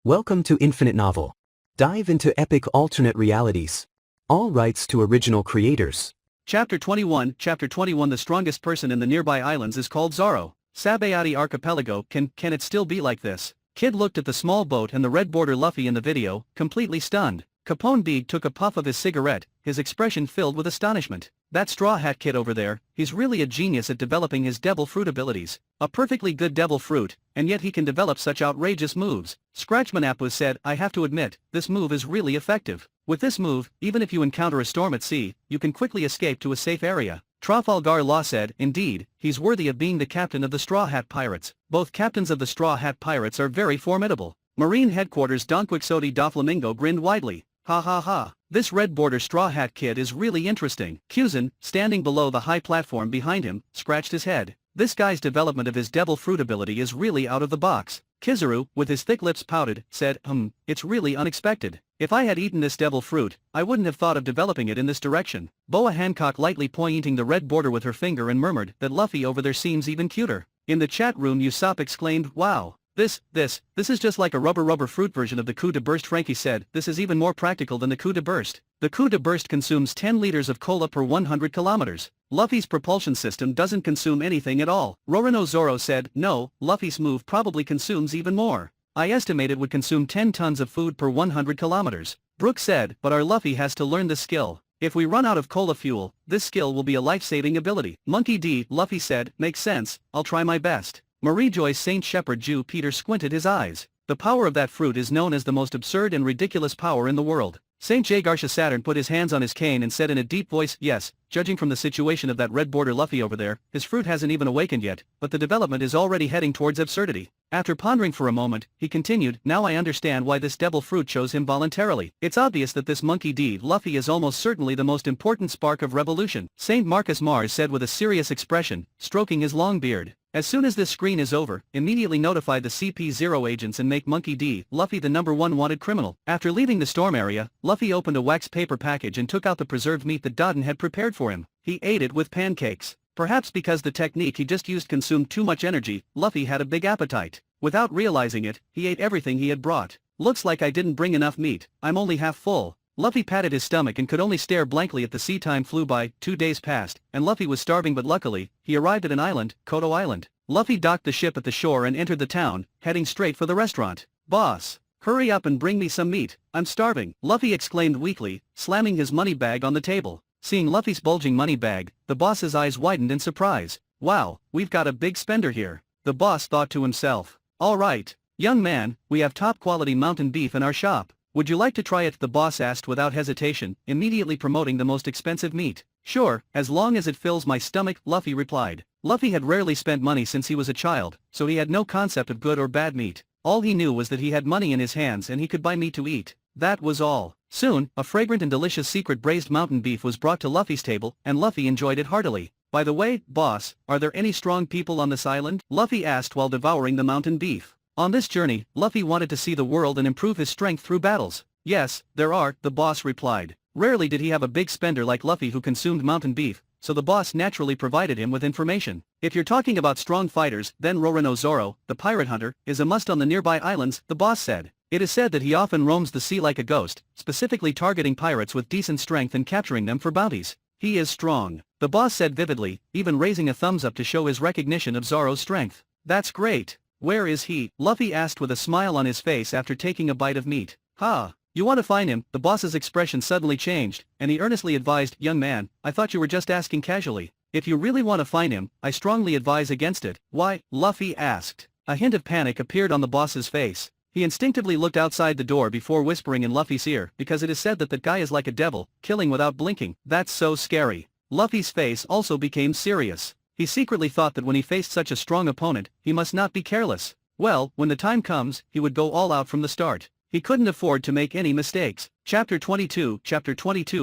Welcome to Infinite Novel. Dive into epic alternate realities. All rights to original creators. Chapter 21 The strongest person in the nearby islands is called Zoro. Sabayati Archipelago. Can it still be like this? Kid looked at the small boat and the red border Luffy in the video, completely stunned. Capone Big took a puff of his cigarette, his expression filled with astonishment. That Straw Hat Kid over there, he's really a genius at developing his devil fruit abilities. A perfectly good devil fruit, and yet he can develop such outrageous moves. Scratchmanappa said, I have to admit, this move is really effective. With this move, even if you encounter a storm at sea, you can quickly escape to a safe area. Trafalgar Law said, indeed, he's worthy of being the captain of the Straw Hat Pirates. Both captains of the Straw Hat Pirates are very formidable. Marine Headquarters Don Quixote da Flamingo grinned widely. Ha ha ha, this red border Straw Hat Kid is really interesting. Kuzan, standing below the high platform behind him, scratched his head. This guy's development of his devil fruit ability is really out of the box. Kizaru, with his thick lips pouted, said, it's really unexpected. If I had eaten this devil fruit, I wouldn't have thought of developing it in this direction. Boa Hancock lightly pointing the red border with her finger and murmured that Luffy over there seems even cuter. In the chat room Usopp exclaimed, wow. This is just like a rubber fruit version of the coup de burst. Frankie said, this is even more practical than the coup de burst. The coup de burst consumes 10 liters of cola per 100 kilometers. Luffy's propulsion system doesn't consume anything at all. Roronoa Zoro said, no, Luffy's move probably consumes even more. I estimate it would consume 10 tons of food per 100 kilometers. Brooke said, but our Luffy has to learn this skill. If we run out of cola fuel, this skill will be a life-saving ability. Monkey D, Luffy said, makes sense, I'll try my best. Marie Joyce Saint Shepherd Jew Peter squinted his eyes. The power of that fruit is known as the most absurd and ridiculous power in the world. Saint J. Garcia Saturn put his hands on his cane and said in a deep voice, yes, judging from the situation of that red border Luffy over there, his fruit hasn't even awakened yet, but the development is already heading towards absurdity. After pondering for a moment, he continued, now I understand why this devil fruit chose him voluntarily. It's obvious that this Monkey D. Luffy is almost certainly the most important spark of revolution. Saint Marcus Mars said with a serious expression, stroking his long beard. As soon as this screen is over, immediately notify the CP0 agents and make Monkey D. Luffy the #1 wanted criminal. After leaving the storm area, Luffy opened a wax paper package and took out the preserved meat that Dodden had prepared for him. He ate it with pancakes. Perhaps because the technique he just used consumed too much energy, Luffy had a big appetite. Without realizing it, he ate everything he had brought. Looks like I didn't bring enough meat, I'm only half full. Luffy patted his stomach and could only stare blankly at the sea. Time flew by, 2 days passed, and Luffy was starving but luckily, he arrived at an island, Koto Island. Luffy docked the ship at the shore and entered the town, heading straight for the restaurant. Boss, hurry up and bring me some meat, I'm starving, Luffy exclaimed weakly, slamming his money bag on the table. Seeing Luffy's bulging money bag, the boss's eyes widened in surprise. Wow, we've got a big spender here, the boss thought to himself. Alright, young man, we have top quality mountain beef in our shop. Would you like to try it? The boss asked without hesitation, immediately promoting the most expensive meat. Sure, as long as it fills my stomach, Luffy replied. Luffy had rarely spent money since he was a child, so he had no concept of good or bad meat. All he knew was that he had money in his hands and he could buy meat to eat. That was all. Soon, a fragrant and delicious secret braised mountain beef was brought to Luffy's table, and Luffy enjoyed it heartily. By the way, boss, are there any strong people on this island? Luffy asked while devouring the mountain beef. On this journey, Luffy wanted to see the world and improve his strength through battles. Yes, there are, the boss replied. Rarely did he have a big spender like Luffy who consumed mountain beef, so the boss naturally provided him with information. If you're talking about strong fighters, then Roronoa Zoro, the pirate hunter, is a must on the nearby islands, the boss said. It is said that he often roams the sea like a ghost, specifically targeting pirates with decent strength and capturing them for bounties. He is strong, the boss said vividly, even raising a thumbs up to show his recognition of Zoro's strength. That's great. Where is he? Luffy asked with a smile on his face after taking a bite of meat. Ha! You want to find him? The boss's expression suddenly changed, and he earnestly advised, young man, I thought you were just asking casually. If you really want to find him, I strongly advise against it. Why? Luffy asked. A hint of panic appeared on the boss's face. He instinctively looked outside the door before whispering in Luffy's ear, because it is said that guy is like a devil, killing without blinking. That's so scary. Luffy's face also became serious. He secretly thought that when he faced such a strong opponent, he must not be careless. Well, when the time comes, he would go all out from the start. He couldn't afford to make any mistakes. Chapter 22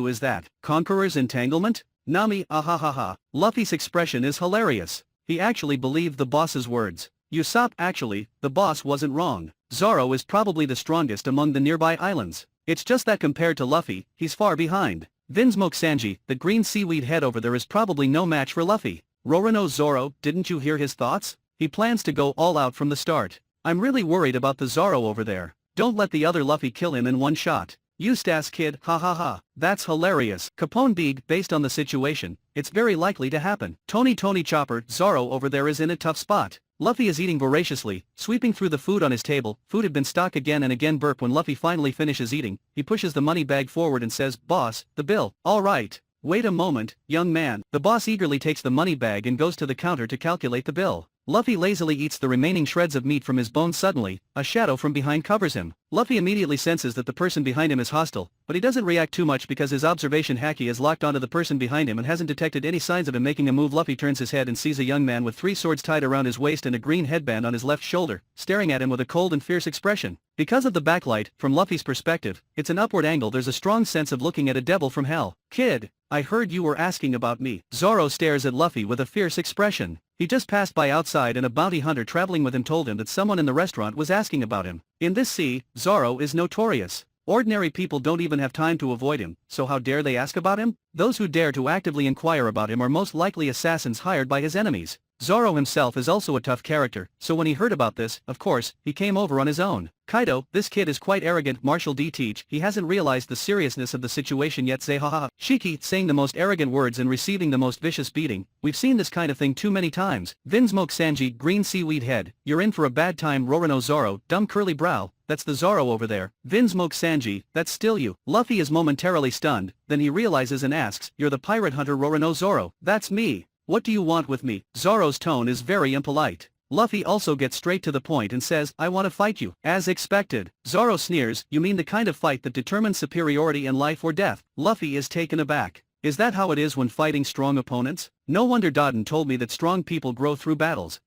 is that Conqueror's Entanglement? Nami, ahahaha. Luffy's expression is hilarious. He actually believed the boss's words. Usopp, actually, the boss wasn't wrong. Zoro is probably the strongest among the nearby islands. It's just that compared to Luffy, he's far behind. Vinsmoke Sanji, the green seaweed head over there is probably no match for Luffy. Roronoa Zoro, didn't you hear his thoughts? He plans to go all out from the start. I'm really worried about the Zoro over there. Don't let the other Luffy kill him in one shot. Eustace kid, ha ha ha. That's hilarious. Capone Big, based on the situation, it's very likely to happen. Tony Chopper, Zoro over there is in a tough spot. Luffy is eating voraciously, sweeping through the food on his table. Food had been stuck again and again. Burp. When Luffy finally finishes eating, he pushes the money bag forward and says, "Boss, the bill." "All right. Wait a moment, young man." The boss eagerly takes the money bag and goes to the counter to calculate the bill. Luffy lazily eats the remaining shreds of meat from his bones. Suddenly, a shadow from behind covers him. Luffy immediately senses that the person behind him is hostile, but he doesn't react too much because his observation haki is locked onto the person behind him and hasn't detected any signs of him making a move. Luffy turns his head and sees a young man with 3 swords tied around his waist and a green headband on his left shoulder, staring at him with a cold and fierce expression. Because of the backlight, from Luffy's perspective, it's an upward angle. There's a strong sense of looking at a devil from hell. "Kid, I heard you were asking about me." Zoro stares at Luffy with a fierce expression. He just passed by outside and a bounty hunter traveling with him told him that someone in the restaurant was asking about him. In this sea, Zoro is notorious. Ordinary people don't even have time to avoid him, so how dare they ask about him? Those who dare to actively inquire about him are most likely assassins hired by his enemies. Zoro himself is also a tough character, so when he heard about this, of course, he came over on his own. "Kaido, this kid is quite arrogant." Marshall D. Teach, he hasn't realized the seriousness of the situation yet. Say haha. Shiki, saying the most arrogant words and receiving the most vicious beating. We've seen this kind of thing too many times. Vinsmoke Sanji, green seaweed head, you're in for a bad time. Rorono Zoro, dumb curly brow, that's the Zoro over there. Vinsmoke Sanji, that's still you. Luffy is momentarily stunned, then he realizes and asks, "You're the pirate hunter Rorono Zoro?" "That's me. What do you want with me?" Zoro's tone is very impolite. Luffy also gets straight to the point and says, "I want to fight you." As expected, Zoro sneers, "You mean the kind of fight that determines superiority in life or death?" Luffy is taken aback. Is that how it is when fighting strong opponents? No wonder Dodden told me that strong people grow through battles.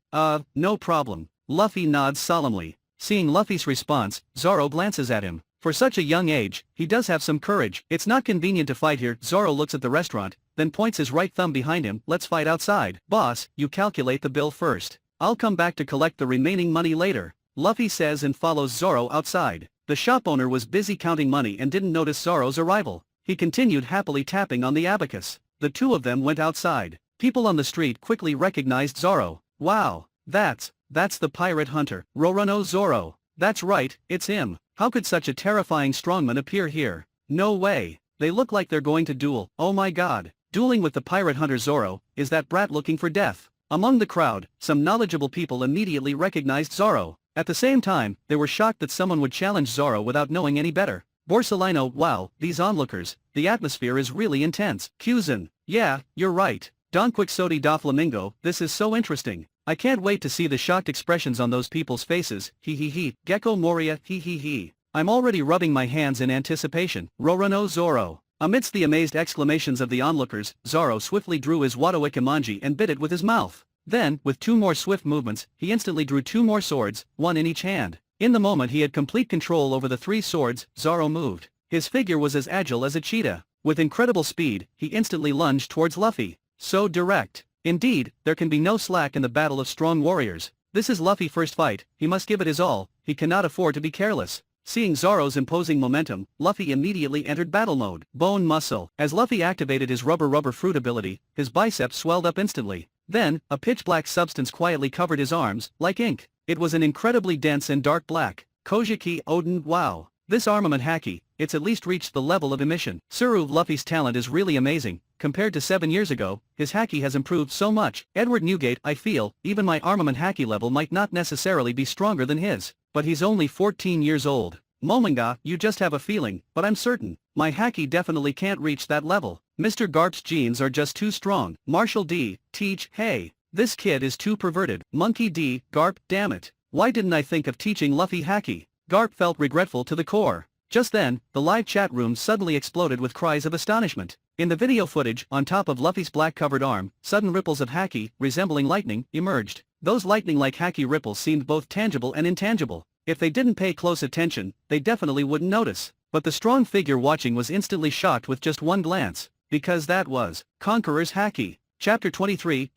No problem. Luffy nods solemnly. Seeing Luffy's response, Zoro glances at him. For such a young age, he does have some courage. "It's not convenient to fight here." Zoro looks at the restaurant, then points his right thumb behind him. "Let's fight outside." "Boss, you calculate the bill first. I'll come back to collect the remaining money later," Luffy says and follows Zoro outside. The shop owner was busy counting money and didn't notice Zoro's arrival. He continued happily tapping on the abacus. The two of them went outside. People on the street quickly recognized Zoro. "Wow, that's the pirate hunter, Rorono Zoro. That's right, it's him. How could such a terrifying strongman appear here? No way. They look like they're going to duel. Oh my god. Dueling with the pirate hunter Zoro, is that brat looking for death?" Among the crowd, some knowledgeable people immediately recognized Zoro. At the same time, they were shocked that someone would challenge Zoro without knowing any better. Borsalino, wow, these onlookers, the atmosphere is really intense. Kuzan, yeah, you're right. Don Quixote da Flamingo, this is so interesting. I can't wait to see the shocked expressions on those people's faces. He he he. Gecko Moria, he he he. I'm already rubbing my hands in anticipation. Rorono Zoro. Amidst the amazed exclamations of the onlookers, Zoro swiftly drew his Wado Ikimonji and bit it with his mouth. Then, with 2 more swift movements, he instantly drew 2 more swords, 1 in each hand. In the moment he had complete control over the 3 swords, Zoro moved. His figure was as agile as a cheetah. With incredible speed, he instantly lunged towards Luffy. So direct. Indeed, there can be no slack in the battle of strong warriors. This is Luffy's first fight, he must give it his all, he cannot afford to be careless. Seeing Zoro's imposing momentum, Luffy immediately entered battle mode. Bone muscle. As Luffy activated his rubber fruit ability, his biceps swelled up instantly. Then, a pitch-black substance quietly covered his arms, like ink. It was an incredibly dense and dark black. Kojiki Odin, wow. This armament haki, it's at least reached the level of emission. Tsuru, Luffy's talent is really amazing. Compared to 7 years ago, his haki has improved so much. Edward Newgate, I feel, even my armament haki level might not necessarily be stronger than his. But he's only 14 years old. Momonga, you just have a feeling, but I'm certain. My haki definitely can't reach that level. Mr. Garp's genes are just too strong. Marshall D. Teach, hey. This kid is too perverted. Monkey D. Garp, damn it. Why didn't I think of teaching Luffy haki? Garp felt regretful to the core. Just then, the live chat room suddenly exploded with cries of astonishment. In the video footage, on top of Luffy's black-covered arm, sudden ripples of haki, resembling lightning, emerged. Those lightning-like haki ripples seemed both tangible and intangible. If they didn't pay close attention, they definitely wouldn't notice. But the strong figure watching was instantly shocked with just one glance. Because that was Conqueror's haki. Chapter 23,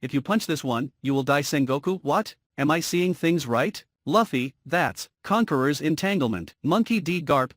if you punch this one, you will die. Sengoku. What? Am I seeing things right? Luffy, that's Conqueror's entanglement. Monkey D. Garp.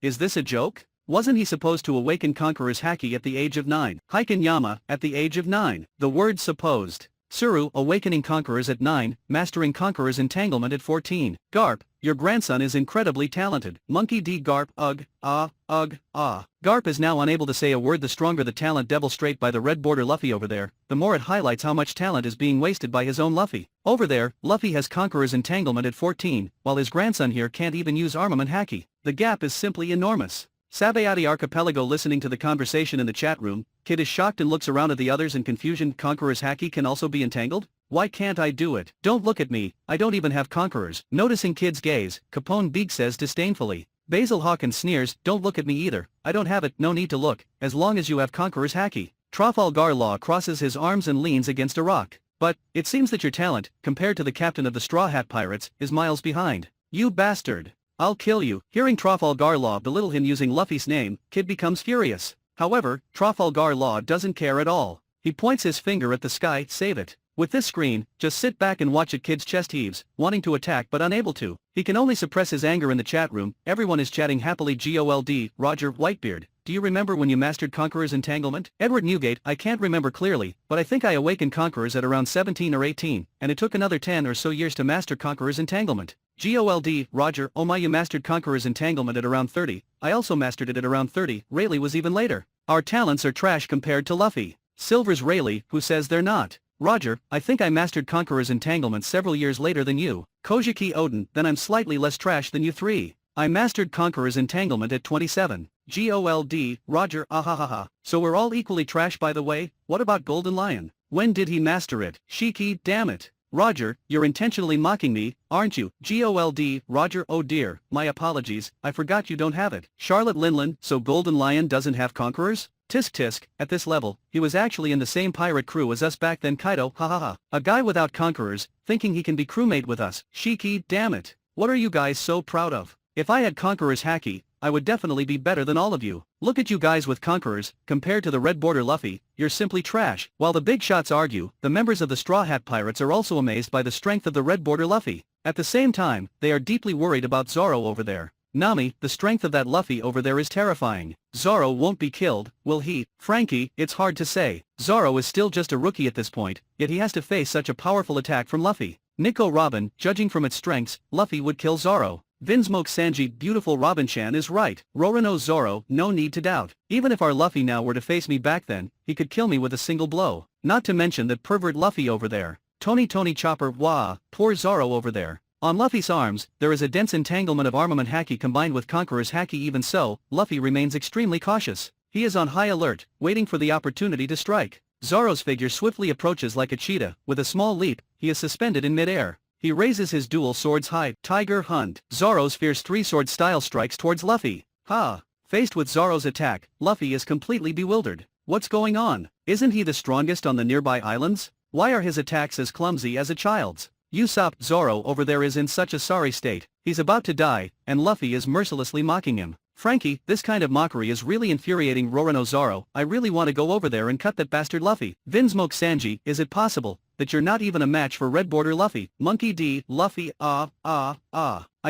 Is this a joke? Wasn't he supposed to awaken Conqueror's haki at the age of 9? Hiken Yama, at the age of 9. The word supposed. Suru, Awakening Conquerors at 9, Mastering Conqueror's Entanglement at 14. Garp, your grandson is incredibly talented. Monkey D. Garp, ugh, ah. Garp is now unable to say a word. The stronger the talent devil straight by the red border Luffy over there, the more it highlights how much talent is being wasted by his own Luffy. Over there, Luffy has Conqueror's Entanglement at 14, while his grandson here can't even use armament haki. The gap is simply enormous. Sabayati Archipelago listening to the conversation in the chat room, Kid is shocked and looks around at the others in confusion. Conqueror's haki can also be entangled? Why can't I do it? Don't look at me, I don't even have Conquerors. Noticing Kid's gaze, Capone Beak says disdainfully. Basil Hawkins sneers, don't look at me either, I don't have it, no need to look, as long as you have Conqueror's haki. Trafalgar Law crosses his arms and leans against a rock. But, it seems that your talent, compared to the captain of the Straw Hat Pirates, is miles behind. You bastard. I'll kill you. Hearing Trafalgar Law belittle him using Luffy's name, Kid becomes furious. However, Trafalgar Law doesn't care at all. He points his finger at the sky, save it. With this screen, just sit back and watch it. Kid's chest heaves, wanting to attack but unable to. He can only suppress his anger in the chat room. Everyone is chatting happily. Gol D, Roger, Whitebeard. Do you remember when you mastered Conqueror's Entanglement? Edward Newgate, I can't remember clearly, but I think I awakened Conquerors at around 17 or 18, and it took another 10 or so years to master Conqueror's Entanglement. Gol D, Roger, oh my, you mastered Conqueror's Entanglement at around 30, I also mastered it at around 30, Rayleigh was even later. Our talents are trash compared to Luffy. Silver's Rayleigh, who says they're not. Roger, I think I mastered Conqueror's Entanglement several years later than you. Kojiki Odin, then I'm slightly less trash than you three. I mastered Conqueror's Entanglement at 27. Gol D, Roger, ahahaha. So we're all equally trash by the way. What about Golden Lion? When did he master it? Shiki, damn it. Roger, you're intentionally mocking me, aren't you? Gol D, Roger, oh dear, my apologies, I forgot you don't have it. Charlotte Linlin, so Golden Lion doesn't have Conquerors? Tisk tisk, at this level, he was actually in the same pirate crew as us back then. Kaido, hahaha. A guy without Conquerors, thinking he can be crewmate with us. Shiki, damn it. What are you guys so proud of? If I had Conqueror's haki, I would definitely be better than all of you. Look at you guys with Conquerors, compared to the Red Border Luffy, you're simply trash. While the big shots argue, the members of the Straw Hat Pirates are also amazed by the strength of the Red Border Luffy. At the same time, they are deeply worried about Zoro over there. Nami, the strength of that Luffy over there is terrifying. Zoro won't be killed, will he? Frankie, it's hard to say. Zoro is still just a rookie at this point, yet he has to face such a powerful attack from Luffy. Nico Robin, judging from its strengths, Luffy would kill Zoro. Vinsmoke Sanji, beautiful Robin-chan is right. Rorono Zoro, no need to doubt. Even if our Luffy now were to face me back then, he could kill me with a single blow. Not to mention that pervert Luffy over there. Tony Chopper, wah, poor Zoro over there. On Luffy's arms, there is a dense entanglement of armament haki combined with Conqueror's haki. Even so, Luffy remains extremely cautious. He is on high alert, waiting for the opportunity to strike. Zoro's figure swiftly approaches like a cheetah. With a small leap, he is suspended in midair. He raises his dual swords high. Tiger Hunt. Zoro's fierce three-sword style strikes towards Luffy. Ha! Faced with Zoro's attack, Luffy is completely bewildered. What's going on? Isn't he the strongest on the nearby islands? Why are his attacks as clumsy as a child's? Usopp, Zoro over there is in such a sorry state, he's about to die, and Luffy is mercilessly mocking him. Frankie, this kind of mockery is really infuriating. Rorono Zoro, I really want to go over there and cut that bastard Luffy. Vinsmoke Sanji, is it possible that you're not even a match for Red Border Luffy? Monkey D, Luffy, I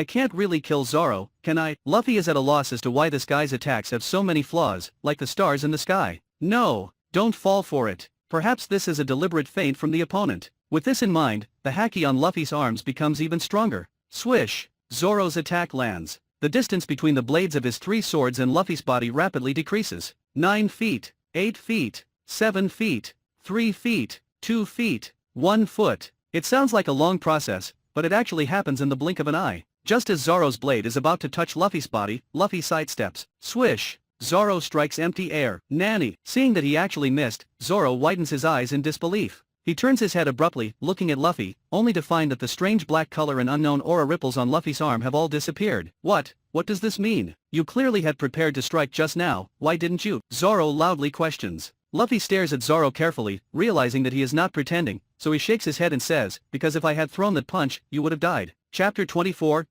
can't really kill Zoro, can I? Luffy is at a loss as to why this guy's attacks have so many flaws, like the stars in the sky. No, don't fall for it. Perhaps this is a deliberate feint from the opponent. With this in mind, the haki on Luffy's arms becomes even stronger. Swish! Zoro's attack lands. The distance between the blades of his three swords and Luffy's body rapidly decreases. 9 feet, 8 feet, 7 feet, 3 feet, 2 feet, 1 foot. It sounds like a long process, but it actually happens in the blink of an eye. Just as Zoro's blade is about to touch Luffy's body, Luffy sidesteps. Swish! Zoro strikes empty air. Nanny! Seeing that he actually missed, Zoro widens his eyes in disbelief. He turns his head abruptly, looking at Luffy, only to find that the strange black color and unknown aura ripples on Luffy's arm have all disappeared. What does this mean? You clearly had prepared to strike just now, why didn't you? Zoro loudly questions. Luffy stares at Zoro carefully, realizing that he is not pretending, so he shakes his head and says, because if I had thrown that punch, you would have died. Chapter 24,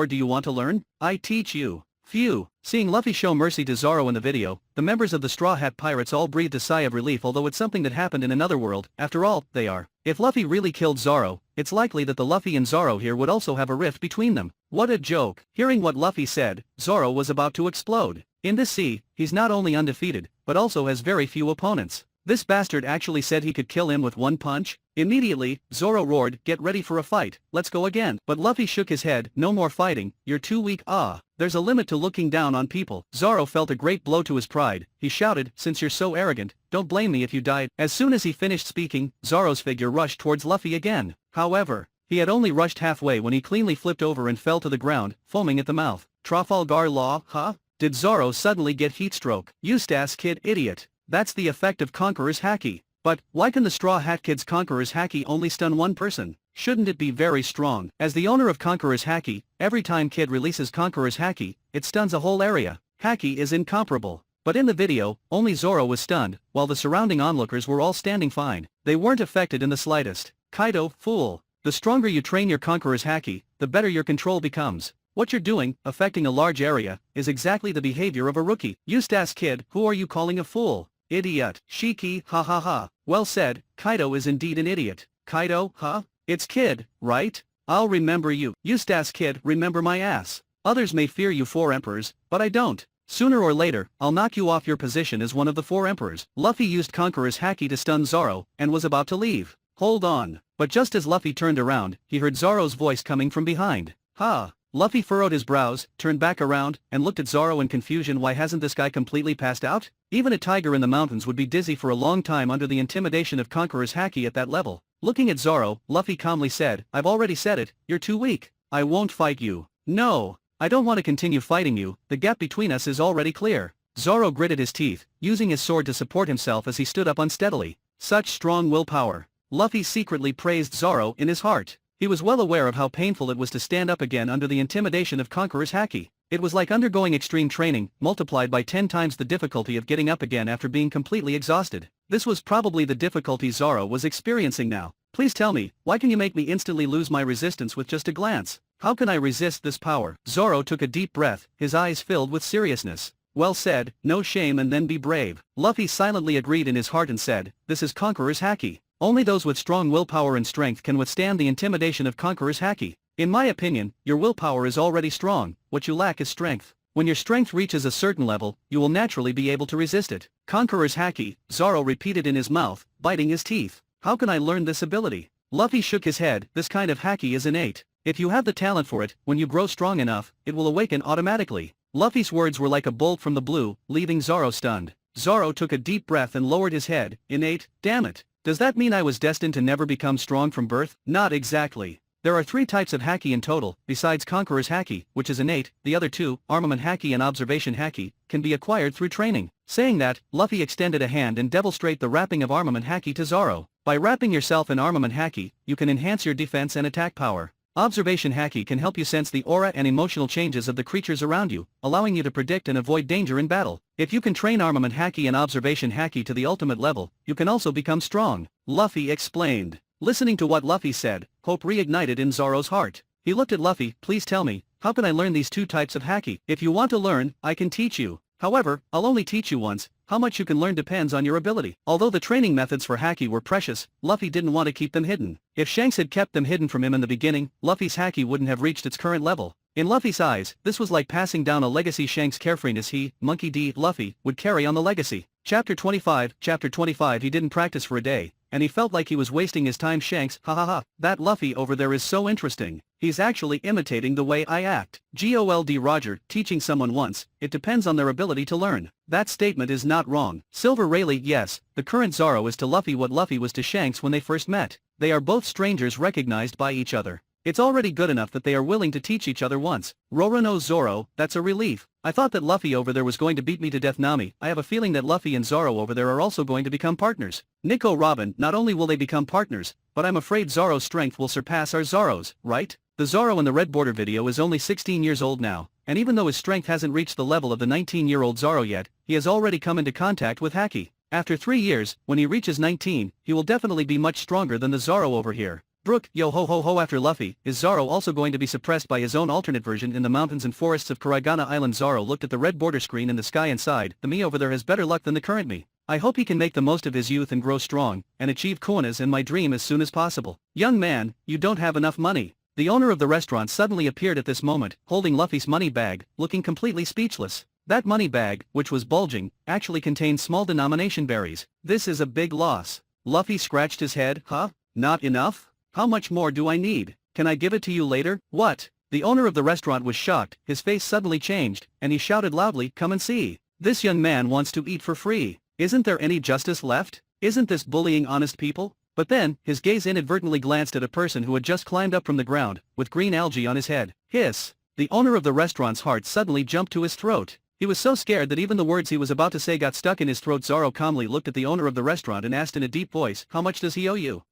do you want to learn? I teach you. Phew. Seeing Luffy show mercy to Zoro in the video, the members of the Straw Hat Pirates all breathed a sigh of relief, although it's something that happened in another world. After all, they are. If Luffy really killed Zoro, it's likely that the Luffy and Zoro here would also have a rift between them. What a joke. Hearing what Luffy said, Zoro was about to explode. In this sea, he's not only undefeated, but also has very few opponents. This bastard actually said he could kill him with one punch? Immediately, Zoro roared, "Get ready for a fight, let's go again." But Luffy shook his head, "No more fighting, you're too weak. There's a limit to looking down on people." Zoro felt a great blow to his pride. He shouted, "Since you're so arrogant, don't blame me if you died." As soon as he finished speaking, Zoro's figure rushed towards Luffy again. However, he had only rushed halfway when he cleanly flipped over and fell to the ground, foaming at the mouth. Trafalgar Law, huh? Did Zoro suddenly get heatstroke? Eustace Kid, idiot. That's the effect of Conqueror's Haki. But, why can the Straw Hat Kid's Conqueror's Haki only stun one person? Shouldn't it be very strong? As the owner of Conqueror's Haki, every time Kid releases Conqueror's Haki, it stuns a whole area. Haki is incomparable. But in the video, only Zoro was stunned, while the surrounding onlookers were all standing fine. They weren't affected in the slightest. Kaido, fool. The stronger you train your Conqueror's Haki, the better your control becomes. What you're doing, affecting a large area, is exactly the behavior of a rookie. Eustace Kid, who are you calling a fool? Idiot. Shiki, ha ha ha. Well said, Kaido is indeed an idiot. Kaido, huh? It's Kid, right? I'll remember you. Eustace Kid, remember my ass. Others may fear you 4 emperors, but I don't. Sooner or later, I'll knock you off your position as one of the 4 emperors. Luffy used Conqueror's Haki to stun Zoro, and was about to leave. Hold on. But just as Luffy turned around, he heard Zoro's voice coming from behind. Ha! Luffy furrowed his brows, turned back around, and looked at Zoro in confusion. Why hasn't this guy completely passed out? Even a tiger in the mountains would be dizzy for a long time under the intimidation of Conqueror's Haki at that level. Looking at Zoro, Luffy calmly said, "I've already said it, you're too weak. I won't fight you." "No. I don't want to continue fighting you, the gap between us is already clear." Zoro gritted his teeth, using his sword to support himself as he stood up unsteadily. Such strong willpower. Luffy secretly praised Zoro in his heart. He was well aware of how painful it was to stand up again under the intimidation of Conqueror's Haki. It was like undergoing extreme training, multiplied by 10 times the difficulty of getting up again after being completely exhausted. This was probably the difficulty Zoro was experiencing now. "Please tell me, why can you make me instantly lose my resistance with just a glance? How can I resist this power?" Zoro took a deep breath, his eyes filled with seriousness. "Well said, no shame and then be brave." Luffy silently agreed in his heart and said, "This is Conqueror's Haki. Only those with strong willpower and strength can withstand the intimidation of Conqueror's Haki. In my opinion, your willpower is already strong, what you lack is strength. When your strength reaches a certain level, you will naturally be able to resist it." Conqueror's Haki, Zoro repeated in his mouth, biting his teeth. "How can I learn this ability?" Luffy shook his head. "This kind of Haki is innate. If you have the talent for it, when you grow strong enough, it will awaken automatically." Luffy's words were like a bolt from the blue, leaving Zoro stunned. Zoro took a deep breath and lowered his head. "Innate, damn it. Does that mean I was destined to never become strong from birth?" Not exactly. There are 3 types of Haki in total, besides Conqueror's Haki, which is innate. The other 2, Armament Haki and Observation Haki, can be acquired through training. Saying that, Luffy extended a hand and demonstrated the wrapping of Armament Haki to Zoro. By wrapping yourself in Armament Haki, you can enhance your defense and attack power. Observation Haki can help you sense the aura and emotional changes of the creatures around you, allowing you to predict and avoid danger in battle. If you can train Armament Haki and Observation Haki to the ultimate level, you can also become strong. Luffy explained. Listening to what Luffy said, hope reignited in Zoro's heart. He looked at Luffy. "Please tell me, how can I learn these 2 types of Haki?" "If you want to learn, I can teach you. However, I'll only teach you once. How much you can learn depends on your ability." Although the training methods for Haki were precious, Luffy didn't want to keep them hidden. If Shanks had kept them hidden from him in the beginning, Luffy's Haki wouldn't have reached its current level. In Luffy's eyes, this was like passing down a legacy. Shanks' carefreeness Monkey D. Luffy, would carry on the legacy. Chapter 25. He didn't practice for a day, and he felt like he was wasting his time. Shanks, ha ha ha, that Luffy over there is so interesting. He's actually imitating the way I act. Gold Roger, teaching someone once, it depends on their ability to learn. That statement is not wrong. Silver Rayleigh, yes, the current Zoro is to Luffy what Luffy was to Shanks when they first met. They are both strangers recognized by each other. It's already good enough that they are willing to teach each other once. Roronoa Zoro, that's a relief. I thought that Luffy over there was going to beat me to death. Nami, I have a feeling that Luffy and Zoro over there are also going to become partners. Nico Robin, not only will they become partners, but I'm afraid Zoro's strength will surpass our Zoro's, right? The Zoro in the Red Border video is only 16 years old now, and even though his strength hasn't reached the level of the 19-year-old Zoro yet, he has already come into contact with Haki. After 3 years, when he reaches 19, he will definitely be much stronger than the Zoro over here. Brook, yo ho ho ho. After Luffy, is Zoro also going to be suppressed by his own alternate version in the mountains and forests of Kurigana Island? Zoro looked at the red border screen in the sky and sighed. The me over there has better luck than the current me. I hope he can make the most of his youth and grow strong, and achieve Koanas in my dream as soon as possible. Young man, you don't have enough money. The owner of the restaurant suddenly appeared at this moment, holding Luffy's money bag, looking completely speechless. That money bag, which was bulging, actually contained small denomination berries. This is a big loss. Luffy scratched his head. Huh? Not enough? How much more do I need? Can I give it to you later? What? The owner of the restaurant was shocked, his face suddenly changed, and he shouted loudly, "Come and see. This young man wants to eat for free. Isn't there any justice left? Isn't this bullying honest people?" But then, his gaze inadvertently glanced at a person who had just climbed up from the ground, with green algae on his head. Hiss! The owner of the restaurant's heart suddenly jumped to his throat. He was so scared that even the words he was about to say got stuck in his throat. Zoro calmly looked at the owner of the restaurant and asked in a deep voice, "How much does he owe you?"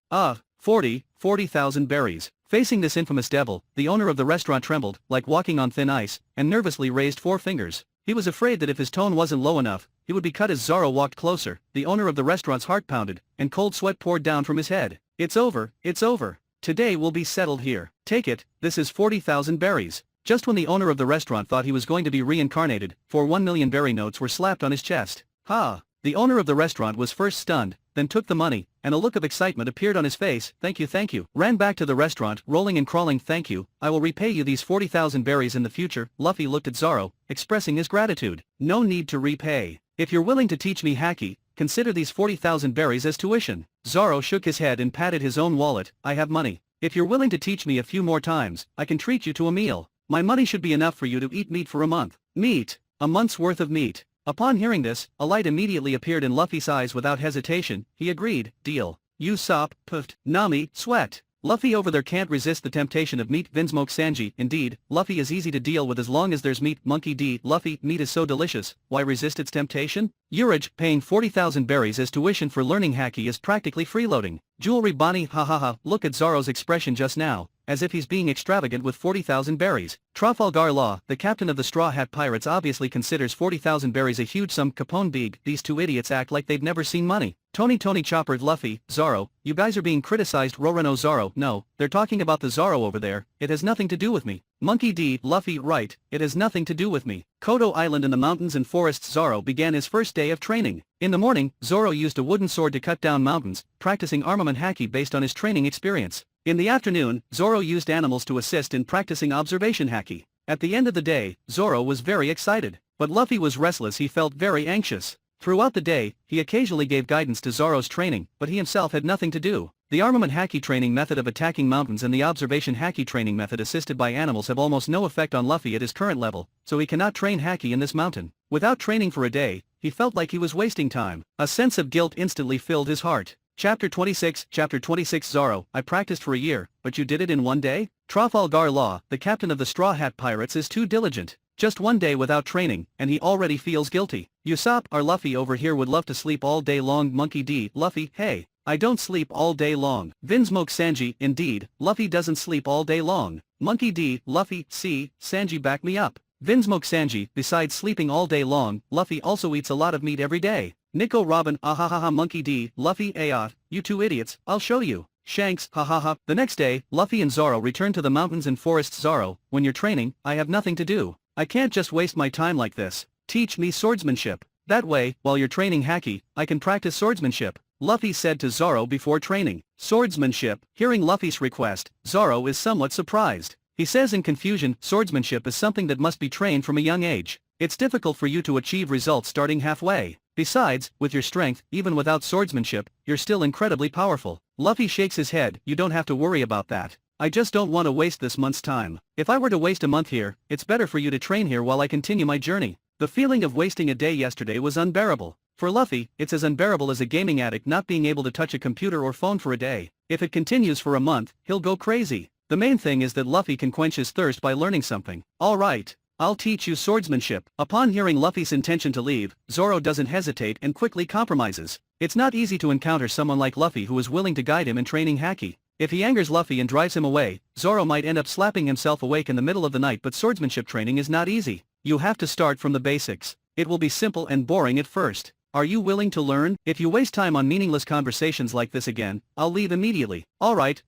40,000 berries. Facing this infamous devil, the owner of the restaurant trembled, like walking on thin ice, and nervously raised 4 fingers. He was afraid that if his tone wasn't low enough, he would be cut. As Zoro walked closer, the owner of the restaurant's heart pounded, and cold sweat poured down from his head. "It's over, it's over. Today will be settled here. Take it, this is 40,000 berries." Just when the owner of the restaurant thought he was going to be reincarnated, 1 million berry notes were slapped on his chest. Ha! The owner of the restaurant was first stunned, then took the money, and a look of excitement appeared on his face. Thank you. Ran back to the restaurant, rolling and crawling. "Thank you, I will repay you these 40,000 berries in the future." Luffy looked at Zoro, expressing his gratitude. "No need to repay. If you're willing to teach me haki, consider these 40,000 berries as tuition." Zoro shook his head and patted his own wallet. "I have money. If you're willing to teach me a few more times, I can treat you to a meal. My money should be enough for you to eat meat for a month." Meat? A month's worth of meat? Upon hearing this, a light immediately appeared in Luffy's eyes. Without hesitation, he agreed. "Deal." Usopp, puffed. Nami, sweat. Luffy over there can't resist the temptation of meat. Vinsmoke Sanji, indeed, Luffy is easy to deal with as long as there's meat. Monkey D, Luffy, meat is so delicious, why resist its temptation? Urage, paying 40,000 berries as tuition for learning haki is practically freeloading. Jewelry Bonnie, ha, look at Zoro's expression just now, as if he's being extravagant with 40,000 berries. Trafalgar Law, the captain of the Straw Hat Pirates, obviously considers 40,000 berries a huge sum. Capone Big, these two idiots act like they've never seen money. Tony Chopper, Luffy, Zoro, you guys are being criticized. Rorano Zoro, no, they're talking about the Zoro over there, it has nothing to do with me. Monkey D, Luffy, right, it has nothing to do with me. Kodo Island in the mountains and forests. Zoro began his first day of training. In the morning, Zoro used a wooden sword to cut down mountains, practicing armament haki based on his training experience. In the afternoon, Zoro used animals to assist in practicing observation haki. At the end of the day, Zoro was very excited, but Luffy was restless. He felt very anxious. Throughout the day, he occasionally gave guidance to Zoro's training, but he himself had nothing to do. The armament haki training method of attacking mountains and the observation haki training method assisted by animals have almost no effect on Luffy at his current level, so he cannot train haki in this mountain. Without training for a day, he felt like he was wasting time. A sense of guilt instantly filled his heart. Chapter 26 Zoro, I practiced for a year, but you did it in one day? Trafalgar Law, the captain of the Straw Hat Pirates, is too diligent. Just one day without training, and he already feels guilty. Usopp, our Luffy over here would love to sleep all day long. Monkey D, Luffy, hey, I don't sleep all day long. Vinsmoke Sanji, indeed, Luffy doesn't sleep all day long. Monkey D, Luffy, see, Sanji back me up. Vinsmoke Sanji, besides sleeping all day long, Luffy also eats a lot of meat every day. Nico Robin, ahahaha. Monkey D, Luffy, ayat, you two idiots, I'll show you. Shanks, hahaha. The next day, Luffy and Zoro returned to the mountains and forests. Zoro, when you're training, I have nothing to do. I can't just waste my time like this. Teach me swordsmanship. That way, while you're training haki, I can practice swordsmanship. Luffy said to Zoro before training. Swordsmanship. Hearing Luffy's request, Zoro is somewhat surprised. He says in confusion, swordsmanship is something that must be trained from a young age. It's difficult for you to achieve results starting halfway. Besides, with your strength, even without swordsmanship, you're still incredibly powerful. Luffy shakes his head. You don't have to worry about that. I just don't want to waste this month's time. If I were to waste a month here, it's better for you to train here while I continue my journey. The feeling of wasting a day yesterday was unbearable. For Luffy, it's as unbearable as a gaming addict not being able to touch a computer or phone for a day. If it continues for a month, he'll go crazy. The main thing is that Luffy can quench his thirst by learning something. Alright, I'll teach you swordsmanship. Upon hearing Luffy's intention to leave, Zoro doesn't hesitate and quickly compromises. It's not easy to encounter someone like Luffy who is willing to guide him in training haki. If he angers Luffy and drives him away, Zoro might end up slapping himself awake in the middle of the night. But swordsmanship training is not easy. You have to start from the basics. It will be simple and boring at first. Are you willing to learn? If you waste time on meaningless conversations like this again, I'll leave immediately. Alright,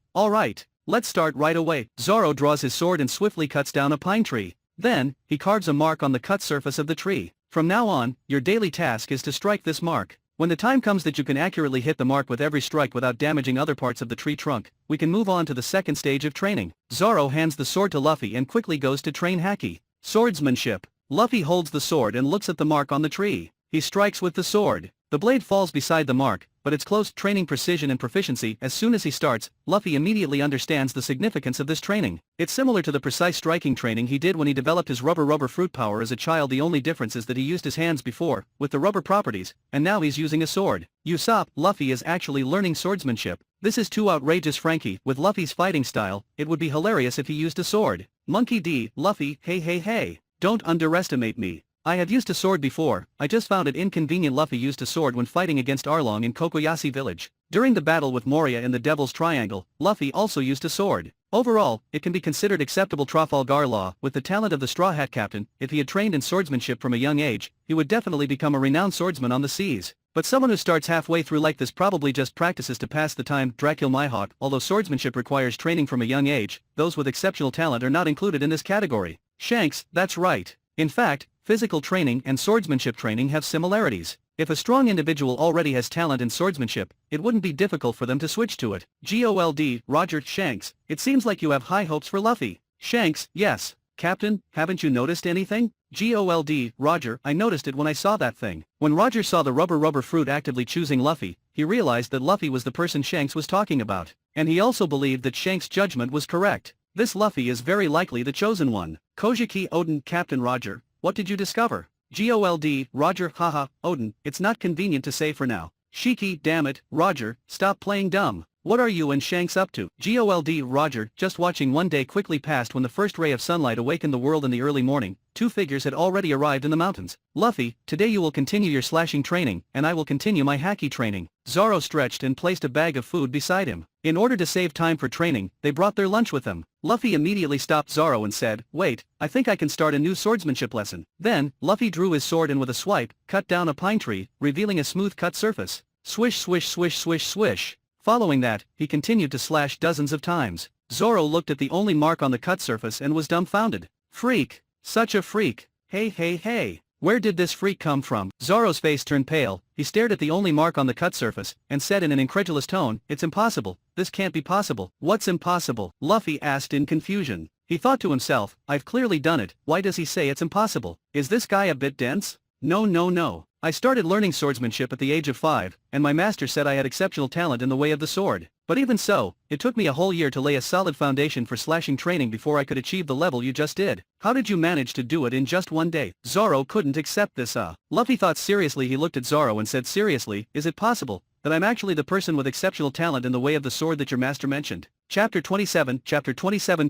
let's start right away. Zoro draws his sword and swiftly cuts down a pine tree. Then, he carves a mark on the cut surface of the tree. From now on, your daily task is to strike this mark. When the time comes that you can accurately hit the mark with every strike without damaging other parts of the tree trunk, we can move on to the second stage of training. Zoro hands the sword to Luffy and quickly goes to train haki. Swordsmanship. Luffy holds the sword and looks at the mark on the tree. He strikes with the sword. The blade falls beside the mark, but it's close training precision and proficiency. As soon as he starts, Luffy immediately understands the significance of this training. It's similar to the precise striking training he did when he developed his rubber fruit power as a child. The only difference is that he used his hands before, with the rubber properties, and now he's using a sword. Usopp, Luffy is actually learning swordsmanship. This is too outrageous, Frankie. With Luffy's fighting style, it would be hilarious if he used a sword. Monkey D, Luffy, hey. Don't underestimate me. I have used a sword before. I just found it inconvenient. Luffy used a sword when fighting against Arlong in Kokoyashi village. During the battle with Moria in the Devil's Triangle, Luffy also used a sword. Overall, it can be considered acceptable. Trafalgar Law. With the talent of the Straw Hat Captain, if he had trained in swordsmanship from a young age, he would definitely become a renowned swordsman on the seas. But someone who starts halfway through like this probably just practices to pass the time. Dracula Mihawk. Although swordsmanship requires training from a young age, those with exceptional talent are not included in this category. Shanks, that's right. In fact, physical training and swordsmanship training have similarities. If a strong individual already has talent in swordsmanship, it wouldn't be difficult for them to switch to it. Gold, Roger. Shanks, it seems like you have high hopes for Luffy. Shanks, yes. Captain, haven't you noticed anything? Gold, Roger, I noticed it when I saw that thing. When Roger saw the rubber fruit actively choosing Luffy, he realized that Luffy was the person Shanks was talking about. And he also believed that Shanks' judgment was correct. This Luffy is very likely the chosen one. Kojiki Odin. Captain Roger, what did you discover? Gold, Roger. Haha, Odin, it's not convenient to say for now. Shiki, damn it, Roger, stop playing dumb. What are you and Shanks up to? Gold, Roger, just watching. One day quickly passed when the first ray of sunlight awakened the world in the early morning. Two figures had already arrived in the mountains. Luffy, today you will continue your slashing training, and I will continue my haki training. Zoro stretched and placed a bag of food beside him. In order to save time for training, they brought their lunch with them. Luffy immediately stopped Zoro and said, wait, I think I can start a new swordsmanship lesson. Then, Luffy drew his sword and with a swipe, cut down a pine tree, revealing a smooth cut surface. Swish swish swish swish swish. Following that, he continued to slash dozens of times. Zoro looked at the only mark on the cut surface and was dumbfounded. Freak. Such a freak. Hey. Where did this freak come from? Zoro's face turned pale. He stared at the only mark on the cut surface, and said in an incredulous tone, it's impossible. This can't be possible. What's impossible? Luffy asked in confusion. He thought to himself, I've clearly done it. Why does he say it's impossible? Is this guy a bit dense? No. I started learning swordsmanship at the age of 5, and my master said I had exceptional talent in the way of the sword. But even so, it took me a whole year to lay a solid foundation for slashing training before I could achieve the level you just did. How did you manage to do it in just one day? Zoro couldn't accept this. Luffy thought seriously. He looked at Zoro and said, seriously, is it possible that I'm actually the person with exceptional talent in the way of the sword that your master mentioned? Chapter 27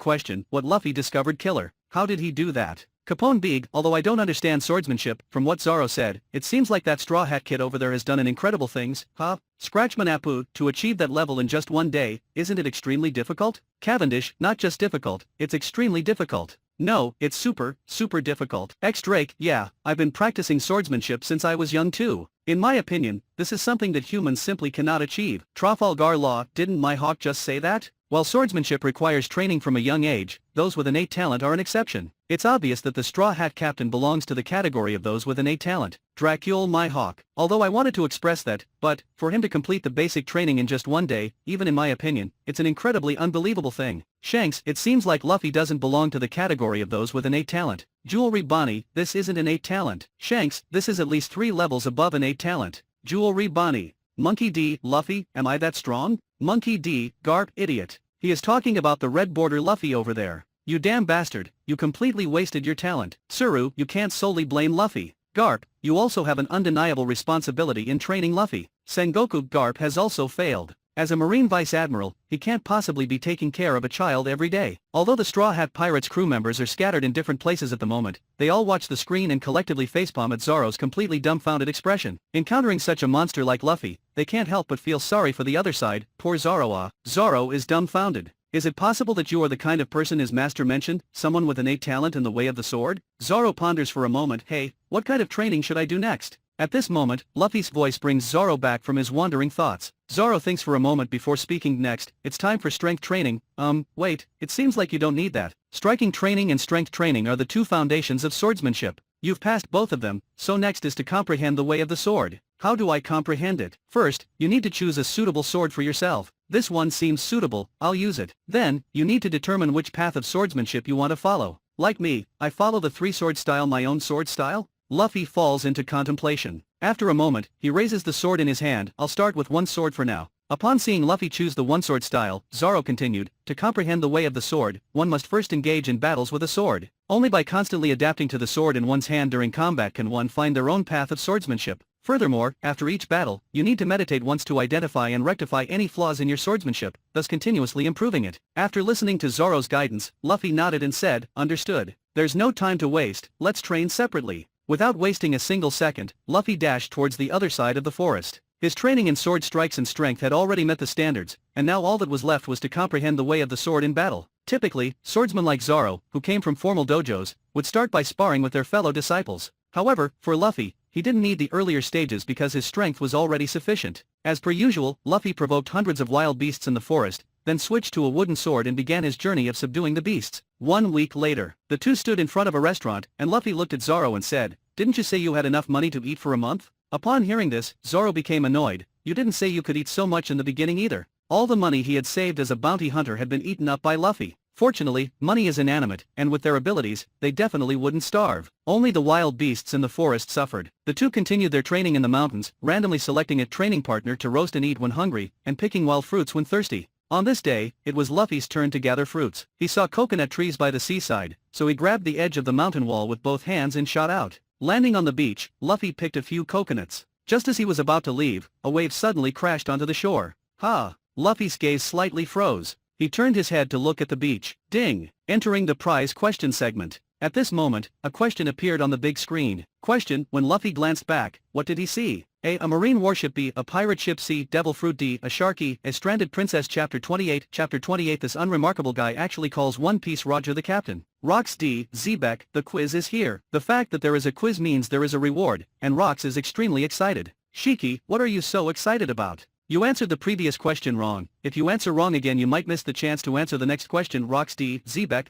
Question, what Luffy discovered killer. How did he do that? Capone Big, although I don't understand swordsmanship, from what Zoro said, it seems like that Straw Hat kid over there has done an incredible things, huh? Scratchman Apu, to achieve that level in just one day, isn't it extremely difficult? Cavendish, not just difficult, it's extremely difficult. No, it's super difficult. X-Drake, yeah, I've been practicing swordsmanship since I was young too. In my opinion, this is something that humans simply cannot achieve. Trafalgar Law, didn't Mihawk just say that? While swordsmanship requires training from a young age, those with innate talent are an exception. It's obvious that the Straw Hat Captain belongs to the category of those with innate talent. Dracula Mihawk. Although I wanted to express that, but, for him to complete the basic training in just one day, even in my opinion, it's an incredibly unbelievable thing. Shanks, it seems like Luffy doesn't belong to the category of those with innate talent. Jewelry Bonnie, this isn't innate talent. Shanks, this is at least 3 levels above innate talent. Jewelry Bonnie. Monkey D, Luffy, am I that strong? Monkey D, Garp, idiot. He is talking about the red border Luffy over there. You damn bastard, you completely wasted your talent. Tsuru, you can't solely blame Luffy. Garp, you also have an undeniable responsibility in training Luffy. Sengoku, Garp has also failed. As a Marine Vice Admiral, he can't possibly be taking care of a child every day. Although the Straw Hat Pirates crew members are scattered in different places at the moment, they all watch the screen and collectively facepalm at Zoro's completely dumbfounded expression. Encountering such a monster like Luffy, they can't help but feel sorry for the other side. Poor Zoro. Zoro is dumbfounded. Is it possible that you are the kind of person his master mentioned, someone with innate talent in the way of the sword? Zoro ponders for a moment. Hey, what kind of training should I do next? At this moment, Luffy's voice brings Zoro back from his wandering thoughts. Zoro thinks for a moment before speaking next. It's time for strength training. Wait, it seems like you don't need that. Striking training and strength training are the 2 foundations of swordsmanship. You've passed both of them, so next is to comprehend the way of the sword. How do I comprehend it? First, you need to choose a suitable sword for yourself. This one seems suitable, I'll use it. Then, you need to determine which path of swordsmanship you want to follow. Like me, I follow the three-sword style, my own sword style? Luffy falls into contemplation. After a moment, he raises the sword in his hand. I'll start with one sword for now. Upon seeing Luffy choose the one-sword style, Zoro continued, to comprehend the way of the sword, one must first engage in battles with a sword. Only by constantly adapting to the sword in one's hand during combat can one find their own path of swordsmanship. Furthermore, after each battle, you need to meditate once to identify and rectify any flaws in your swordsmanship, thus continuously improving it. After listening to Zoro's guidance, Luffy nodded and said, "Understood. There's no time to waste, let's train separately." Without wasting a single second, Luffy dashed towards the other side of the forest. His training in sword strikes and strength had already met the standards, and now all that was left was to comprehend the way of the sword in battle. Typically, swordsmen like Zoro, who came from formal dojos, would start by sparring with their fellow disciples. However, for Luffy, he didn't need the earlier stages because his strength was already sufficient. As per usual, Luffy provoked hundreds of wild beasts in the forest, then switched to a wooden sword and began his journey of subduing the beasts. 1 week later, the two stood in front of a restaurant, and Luffy looked at Zoro and said, "Didn't you say you had enough money to eat for a month?" Upon hearing this, Zoro became annoyed. "You didn't say you could eat so much in the beginning either." All the money he had saved as a bounty hunter had been eaten up by Luffy. Fortunately, money is inanimate, and with their abilities, they definitely wouldn't starve. Only the wild beasts in the forest suffered. The two continued their training in the mountains, randomly selecting a training partner to roast and eat when hungry, and picking wild fruits when thirsty. On this day, it was Luffy's turn to gather fruits. He saw coconut trees by the seaside, so he grabbed the edge of the mountain wall with both hands and shot out. Landing on the beach, Luffy picked a few coconuts. Just as he was about to leave, a wave suddenly crashed onto the shore. Ha! Luffy's gaze slightly froze. He turned his head to look at the beach. Ding! Entering the prize question segment. At this moment, a question appeared on the big screen. Question: when Luffy glanced back, what did he see? A. A marine warship. B. A pirate ship. C. Devil fruit. D. A sharky. A stranded princess. Chapter 28. Chapter 28. This unremarkable guy actually calls One Piece Roger the captain. Rox D. Xebec, the quiz is here. The fact that there is a quiz means there is a reward, and Rox is extremely excited. Shiki, what are you so excited about? You answered the previous question wrong. If you answer wrong again you might miss the chance to answer the next question. Rox D. Xebec,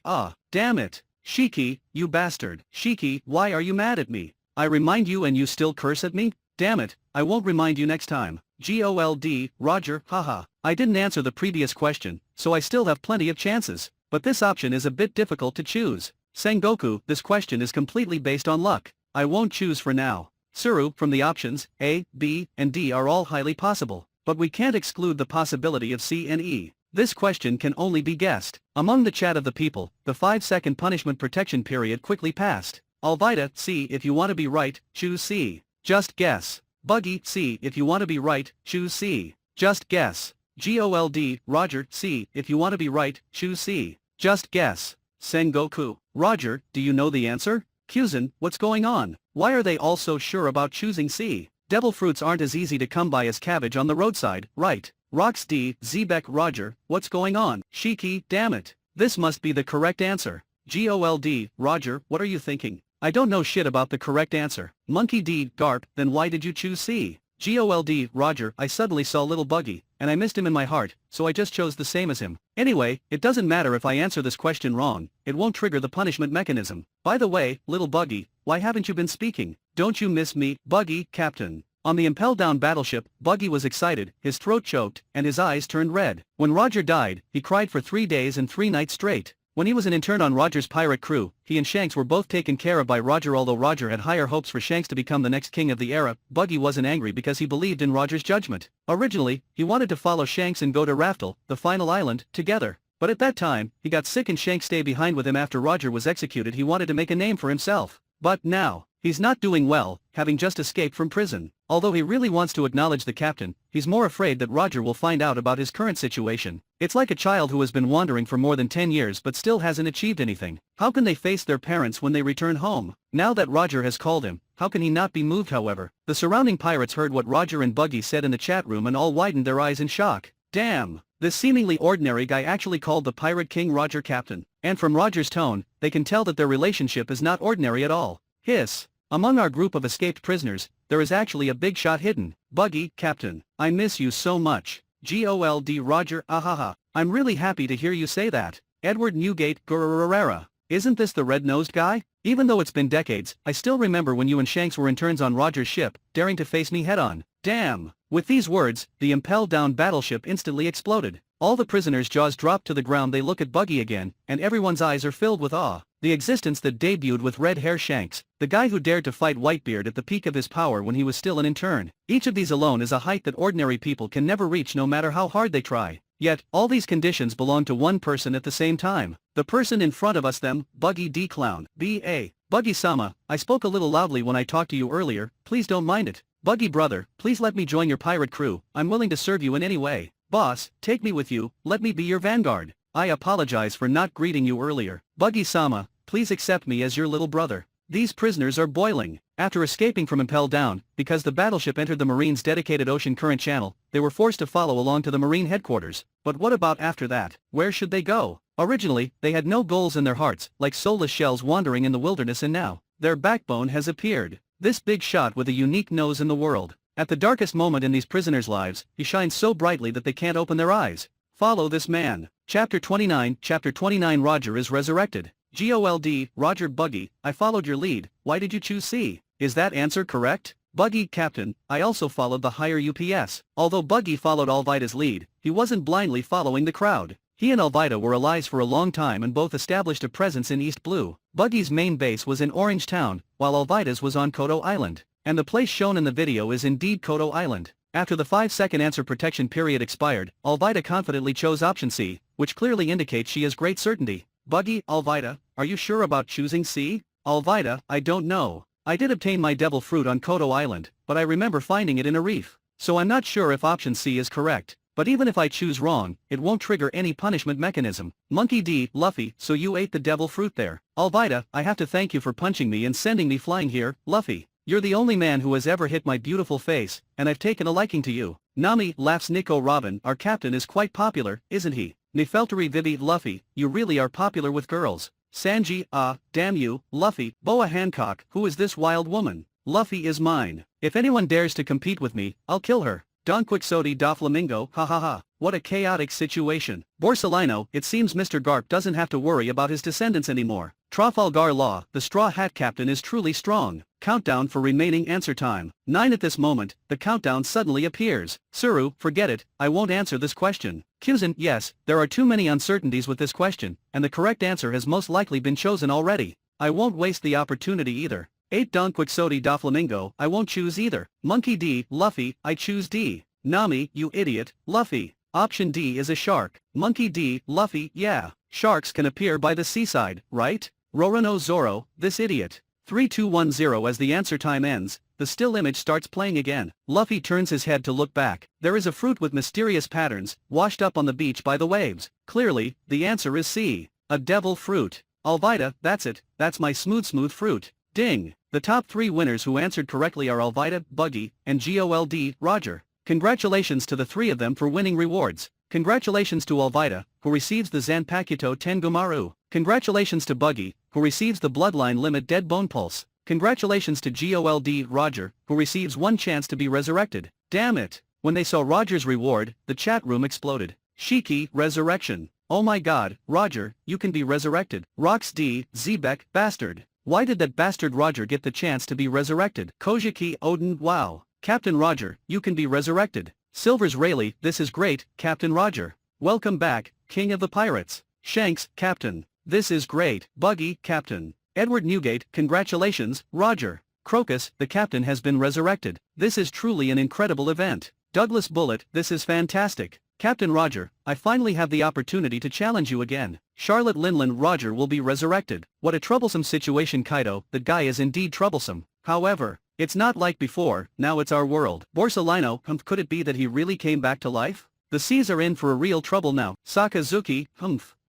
damn it. Shiki, you bastard. Shiki, why are you mad at me? I remind you and you still curse at me? Damn it, I won't remind you next time. Gol D. Roger, haha. I didn't answer the previous question, so I still have plenty of chances. But this option is a bit difficult to choose. Sengoku, this question is completely based on luck. I won't choose for now. Suru, from the options, A, B, and D are all highly possible, but we can't exclude the possibility of C and E. This question can only be guessed. Among the chat of the people, the 5-second punishment protection period quickly passed. Alvida, C, if you want to be right, choose C. Just guess. Buggy, C, if you want to be right, choose C. Just guess. Gold, Roger, C, if you want to be right, choose C. Just guess. Sengoku, Roger, do you know the answer? Kyuzin, what's going on? Why are they all so sure about choosing C? Devil fruits aren't as easy to come by as cabbage on the roadside, right? Rox D. Xebec, Roger, what's going on? Shiki, damn it. This must be the correct answer. Gold, Roger, what are you thinking? I don't know shit about the correct answer. Monkey D. Garp, then why did you choose C? Gold, Roger, I suddenly saw Little Buggy, and I missed him in my heart, so I just chose the same as him. Anyway, it doesn't matter if I answer this question wrong, it won't trigger the punishment mechanism. By the way, Little Buggy, why haven't you been speaking? Don't you miss me? Buggy, Captain. On the impelled down battleship, Buggy was excited, his throat choked, and his eyes turned red. When Roger died, he cried for 3 days and 3 nights straight. When he was an intern on Roger's pirate crew, he and Shanks were both taken care of by Roger. Although Roger had higher hopes for Shanks to become the next king of the era, Buggy wasn't angry because he believed in Roger's judgment. Originally, he wanted to follow Shanks and go to Raftel, the final island, together. But at that time, he got sick and Shanks stayed behind with him after Roger was executed. He wanted to make a name for himself. But now, he's not doing well, having just escaped from prison. Although he really wants to acknowledge the captain, he's more afraid that Roger will find out about his current situation. It's like a child who has been wandering for more than 10 years but still hasn't achieved anything. How can they face their parents when they return home? Now that Roger has called him, how can he not be moved? However, the surrounding pirates heard what Roger and Buggy said in the chat room and all widened their eyes in shock. Damn! This seemingly ordinary guy actually called the Pirate King Roger captain. And from Roger's tone, they can tell that their relationship is not ordinary at all. Hiss! Among our group of escaped prisoners, there is actually a big shot hidden. Buggy, Captain, I miss you so much. Gold Roger, ahaha. I'm really happy to hear you say that. Edward Newgate Gurururera. Isn't this the red-nosed guy? Even though it's been decades, I still remember when you and Shanks were interns on Roger's ship, daring to face me head-on. Damn! With these words, the impelled down battleship instantly exploded. All the prisoners' jaws dropped to the ground. They look at Buggy again, and everyone's eyes are filled with awe. the existence that debuted with red hair Shanks, the guy who dared to fight Whitebeard at the peak of his power when he was still an intern. Each of these alone is a height that ordinary people can never reach no matter how hard they try. Yet, all these conditions belong to one person at the same time. The person in front of us them, Buggy D Clown, B.A. Buggy-sama, I spoke a little loudly when I talked to you earlier, please don't mind it. Buggy brother, please let me join your pirate crew, I'm willing to serve you in any way. Boss, take me with you, let me be your vanguard. I apologize for not greeting you earlier. Buggy-sama, please accept me as your little brother. These prisoners are boiling. After escaping from Impel Down, because the battleship entered the Marines' dedicated ocean current channel, they were forced to follow along to the Marine headquarters. But what about after that? Where should they go? Originally, they had no goals in their hearts, like soulless shells wandering in the wilderness, and now, their backbone has appeared. This big shot with a unique nose in the world. At the darkest moment in these prisoners' lives, he shines so brightly that they can't open their eyes. Follow this man. Chapter 29 Roger is resurrected. Gol D, Roger Buggy, I followed your lead, why did you choose C? Is that answer correct? Buggy Captain, I also followed the higher UPS. Although Buggy followed Alvida's lead, he wasn't blindly following the crowd. He and Alvida were allies for a long time and both established a presence in East Blue. Buggy's main base was in Orange Town, while Alvida's was on Kodo Island. And the place shown in the video is indeed Kodo Island. After the 5-second answer protection period expired, Alvida confidently chose option C, which clearly indicates she has great certainty. Buggy, Alvida, are you sure about choosing C? Alvida, I don't know. I did obtain my devil fruit on Kodo Island, but I remember finding it in a reef. So I'm not sure if option C is correct. But even if I choose wrong, it won't trigger any punishment mechanism. Monkey D, Luffy, so you ate the devil fruit there. Alvida, I have to thank you for punching me and sending me flying here, Luffy. You're the only man who has ever hit my beautiful face, and I've taken a liking to you. Nami, laughs Nico Robin, our captain is quite popular, isn't he? Nefeltari Vivi, Luffy, you really are popular with girls. Sanji, damn you, Luffy. Boa Hancock, who is this wild woman? Luffy is mine. If anyone dares to compete with me, I'll kill her. Don Quixote da Flamingo, ha ha ha. What a chaotic situation. Borsalino, it seems Mr. Garp doesn't have to worry about his descendants anymore. Trafalgar Law, the Straw Hat Captain is truly strong. Countdown for remaining answer time. 9 at this moment, the countdown suddenly appears. Suru, forget it, I won't answer this question. Kyuzin, yes, there are too many uncertainties with this question, and the correct answer has most likely been chosen already. I won't waste the opportunity either. 8 Don Quixote da Flamingo, I won't choose either. Monkey D, Luffy, I choose D. Nami, you idiot, Luffy. Option D is a shark. Monkey D, Luffy, yeah. Sharks can appear by the seaside, right? Rorono Zoro, this idiot. 3210 as the answer time ends, the still image starts playing again. Luffy turns his head to look back. There is a fruit with mysterious patterns, washed up on the beach by the waves. Clearly, the answer is C. A devil fruit. Alvida, that's it, that's my smooth fruit. Ding. The top 3 winners who answered correctly are Alvida, Buggy, and Gol D, Roger. Congratulations to the 3 of them for winning rewards. Congratulations to Alvida, who receives the Zanpakuto Tengumaru. Congratulations to Buggy, who receives the Bloodline Limit Dead Bone Pulse. Congratulations to Gol D, Roger, who receives 1 chance to be resurrected. Damn it. When they saw Roger's reward, the chat room exploded. Shiki, resurrection. Oh my god, Roger, you can be resurrected. Rox D, Xebec, bastard. Why did that bastard Roger get the chance to be resurrected? Kojiki Odin, wow. Captain Roger, you can be resurrected. Silvers Rayleigh, this is great, Captain Roger. Welcome back, King of the Pirates. Shanks, Captain. This is great. Buggy, Captain. Edward Newgate, congratulations, Roger. Crocus, the captain has been resurrected. This is truly an incredible event. Douglas Bullet, this is fantastic. Captain Roger, I finally have the opportunity to challenge you again. Charlotte Linlin, Roger will be resurrected. What a troublesome situation, Kaido, the guy is indeed troublesome. However, it's not like before, now it's our world. Borsalino, could it be that he really came back to life? The seas are in for a real trouble now. Sakazuki,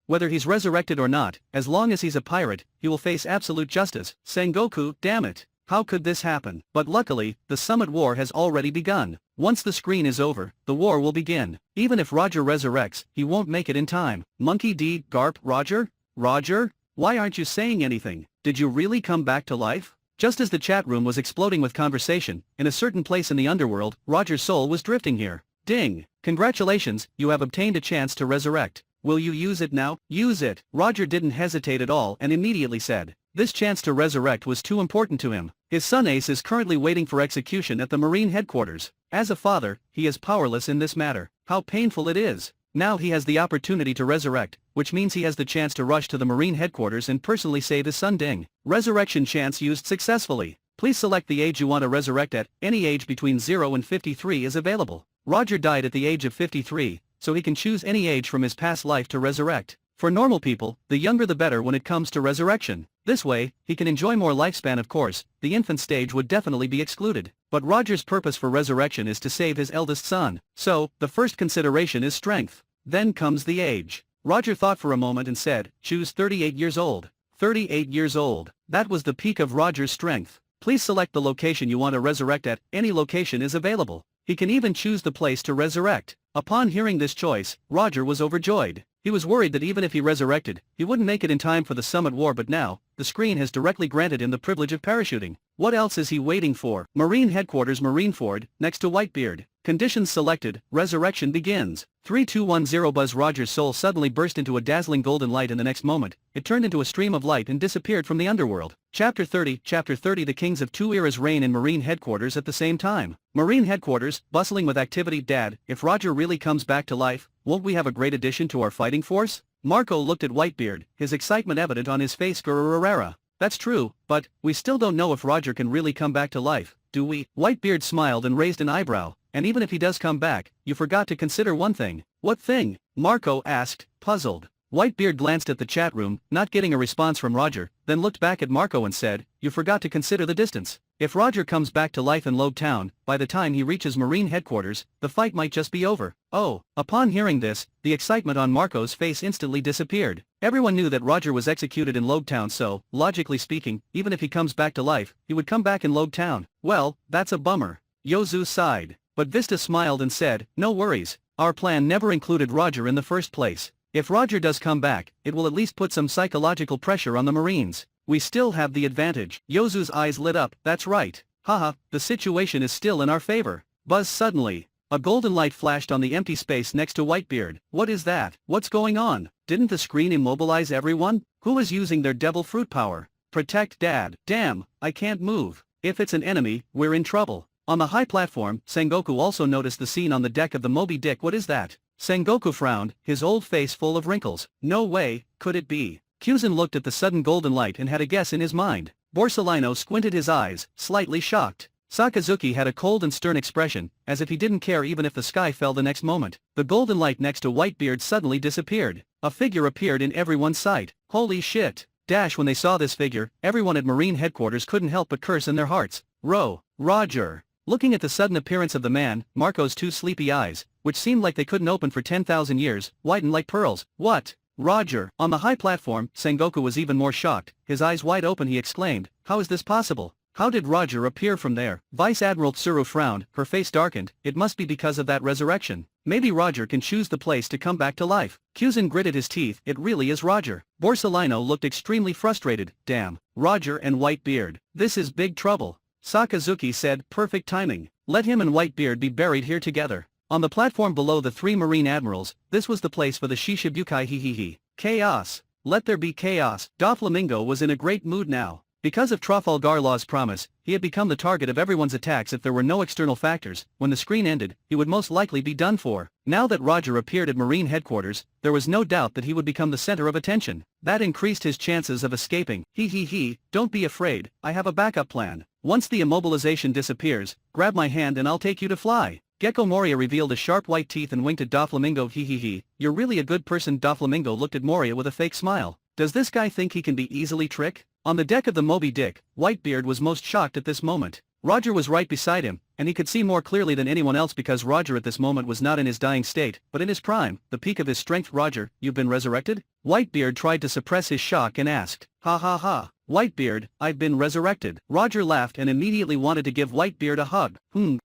whether he's resurrected or not, as long as he's a pirate, he will face absolute justice. Sengoku, damn it. How could this happen? But luckily, the Summit War has already begun. Once the screen is over, the war will begin. Even if Roger resurrects, he won't make it in time. Monkey D, Garp, Roger? Roger? Why aren't you saying anything? Did you really come back to life? Just as the chat room was exploding with conversation, in a certain place in the underworld, Roger's soul was drifting here. Ding! Congratulations, you have obtained a chance to resurrect. Will you use it now? Use it! Roger didn't hesitate at all and immediately said. This chance to resurrect was too important to him. His son Ace is currently waiting for execution at the Marine headquarters. As a father, he is powerless in this matter. How painful it is. Now he has the opportunity to resurrect, which means he has the chance to rush to the Marine headquarters and personally save his son Ding. Resurrection chance used successfully. Please select the age you want to resurrect at. Any age between 0 and 53 is available. Roger died at the age of 53, so he can choose any age from his past life to resurrect. For normal people, the younger the better when it comes to resurrection. This way, he can enjoy more lifespan. Of course, the infant stage would definitely be excluded. But Roger's purpose for resurrection is to save his eldest son, so, the first consideration is strength. Then comes the age. Roger thought for a moment and said, choose 38 years old. 38 years old. That was the peak of Roger's strength. Please select the location you want to resurrect at. Any location is available. He can even choose the place to resurrect. Upon hearing this choice, Roger was overjoyed. He was worried that even if he resurrected, he wouldn't make it in time for the Summit War, but now, the screen has directly granted him the privilege of parachuting. What else is he waiting for? Marine Headquarters, Marineford, next to Whitebeard. Conditions selected, resurrection begins. 3210. Buzz. Roger's soul suddenly burst into a dazzling golden light, and the next moment, it turned into a stream of light and disappeared from the underworld. Chapter 30. Chapter 30. The kings of two eras reign in Marine Headquarters at the same time. Marine Headquarters, bustling with activity. Dad, if Roger really comes back to life, won't we have a great addition to our fighting force? Marco looked at Whitebeard, his excitement evident on his face. Gurururara. That's true, but we still don't know if Roger can really come back to life, do we? Whitebeard smiled and raised an eyebrow. And even if he does come back, you forgot to consider one thing. What thing? Marco asked, puzzled. Whitebeard glanced at the chat room, not getting a response from Roger, then looked back at Marco and said, you forgot to consider the distance. If Roger comes back to life in Log Town, by the time he reaches Marine Headquarters, the fight might just be over. Oh. Upon hearing this, the excitement on Marco's face instantly disappeared. Everyone knew that Roger was executed in Log Town, so, logically speaking, even if he comes back to life, he would come back in Log Town. Well, that's a bummer. Yozu sighed. But Vista smiled and said, no worries, our plan never included Roger in the first place. If Roger does come back, it will at least put some psychological pressure on the Marines. We still have the advantage. Yozu's eyes lit up. That's right. Haha, the situation is still in our favor. Buzz. Suddenly, a golden light flashed on the empty space next to Whitebeard. What is that? What's going on? Didn't the screen immobilize everyone? Who is using their devil fruit power? Protect Dad. Damn, I can't move. If it's an enemy, we're in trouble. On the high platform, Sengoku also noticed the scene on the deck of the Moby Dick. What is that? Sengoku frowned, his old face full of wrinkles. No way, could it be? Kyuzin looked at the sudden golden light and had a guess in his mind. Borsalino squinted his eyes, slightly shocked. Sakazuki had a cold and stern expression, as if he didn't care even if the sky fell the next moment. The golden light next to Whitebeard suddenly disappeared. A figure appeared in everyone's sight. Holy shit! Dash. When they saw this figure, everyone at Marine Headquarters couldn't help but curse in their hearts. Roger. Looking at the sudden appearance of the man, Marco's two sleepy eyes, which seemed like they couldn't open for 10,000 years, widened like pearls. What? Roger. On the high platform, Sengoku was even more shocked. His eyes wide open, he exclaimed, how is this possible? How did Roger appear from there? Vice Admiral Tsuru frowned, her face darkened. It must be because of that resurrection. Maybe Roger can choose the place to come back to life. Kyuzin gritted his teeth. It really is Roger. Borsalino looked extremely frustrated. Damn. Roger and Whitebeard. This is big trouble. Sakazuki said, perfect timing. Let him and Whitebeard be buried here together. On the platform below the three Marine admirals, this was the place for the Shishibukai. Hehehe. Chaos. Let there be chaos. Doflamingo was in a great mood now. Because of Trafalgar Law's promise, he had become the target of everyone's attacks. If there were no external factors, when the screen ended, he would most likely be done for. Now that Roger appeared at Marine Headquarters, there was no doubt that he would become the center of attention. That increased his chances of escaping. Don't be afraid, I have a backup plan. Once the immobilization disappears, grab my hand and I'll take you to fly. Gecko Moria revealed a sharp white teeth and winked at Doflamingo. You're really a good person. Doflamingo looked at Moria with a fake smile. Does this guy think he can be easily tricked? On the deck of the Moby Dick, Whitebeard was most shocked at this moment. Roger was right beside him, and he could see more clearly than anyone else because Roger at this moment was not in his dying state, but in his prime, the peak of his strength. Roger, you've been resurrected? Whitebeard tried to suppress his shock and asked. Ha ha ha. Whitebeard, I've been resurrected. Roger laughed and immediately wanted to give Whitebeard a hug.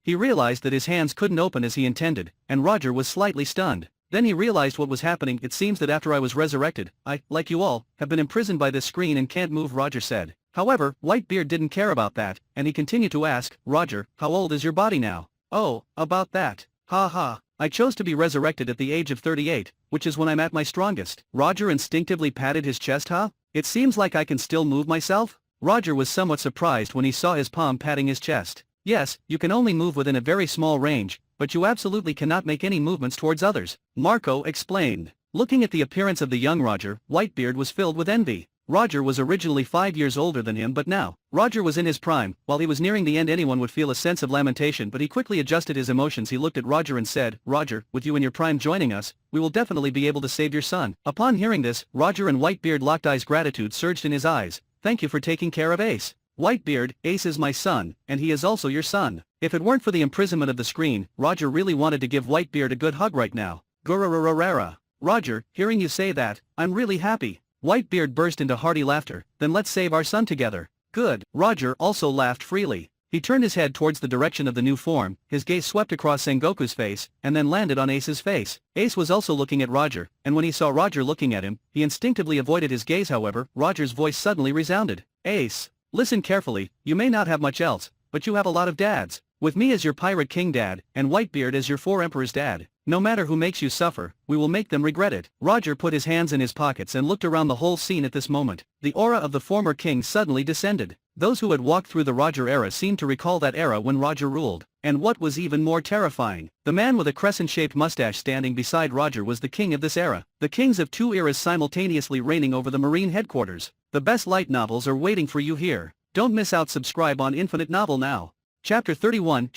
He realized that his hands couldn't open as he intended, and Roger was slightly stunned. Then he realized what was happening. It seems that after I was resurrected, I, like you all, have been imprisoned by this screen and can't move, Roger said. However, Whitebeard didn't care about that, and he continued to ask, Roger, how old is your body now? Oh, about that. Ha ha. I chose to be resurrected at the age of 38, which is when I'm at my strongest. Roger instinctively patted his chest. It seems like I can still move myself? Roger was somewhat surprised when he saw his palm patting his chest. Yes, you can only move within a very small range, but you absolutely cannot make any movements towards others, Marco explained. Looking at the appearance of the young Roger, Whitebeard was filled with envy. Roger was originally 5 years older than him, but now, Roger was in his prime. While he was nearing the end, anyone would feel a sense of lamentation, but he quickly adjusted his emotions. He looked at Roger and said, "Roger, with you in your prime joining us, we will definitely be able to save your son." Upon hearing this, Roger and Whitebeard locked eyes. Gratitude surged in his eyes. "Thank you for taking care of Ace." "Whitebeard, Ace is my son, and he is also your son." If it weren't for the imprisonment of the screen, Roger really wanted to give Whitebeard a good hug right now. Gururururara. "Roger, hearing you say that, I'm really happy." Whitebeard burst into hearty laughter. "Then let's save our son together." "Good." Roger also laughed freely. He turned his head towards the direction of the new form, his gaze swept across Sengoku's face, and then landed on Ace's face. Ace was also looking at Roger, and when he saw Roger looking at him, he instinctively avoided his gaze. However, Roger's voice suddenly resounded. "Ace, listen carefully, you may not have much else, but you have a lot of dads. With me as your Pirate King dad, and Whitebeard as your 4 Emperors dad, no matter who makes you suffer, we will make them regret it." Roger put his hands in his pockets and looked around the whole scene. At this moment, the aura of the former king suddenly descended. Those who had walked through the Roger era seemed to recall that era when Roger ruled. And what was even more terrifying, the man with a crescent-shaped mustache standing beside Roger was the king of this era. The kings of 2 eras simultaneously reigning over the Marine headquarters. The best light novels are waiting for you here. Don't miss out. Subscribe on Infinite Novel now. Chapter 31.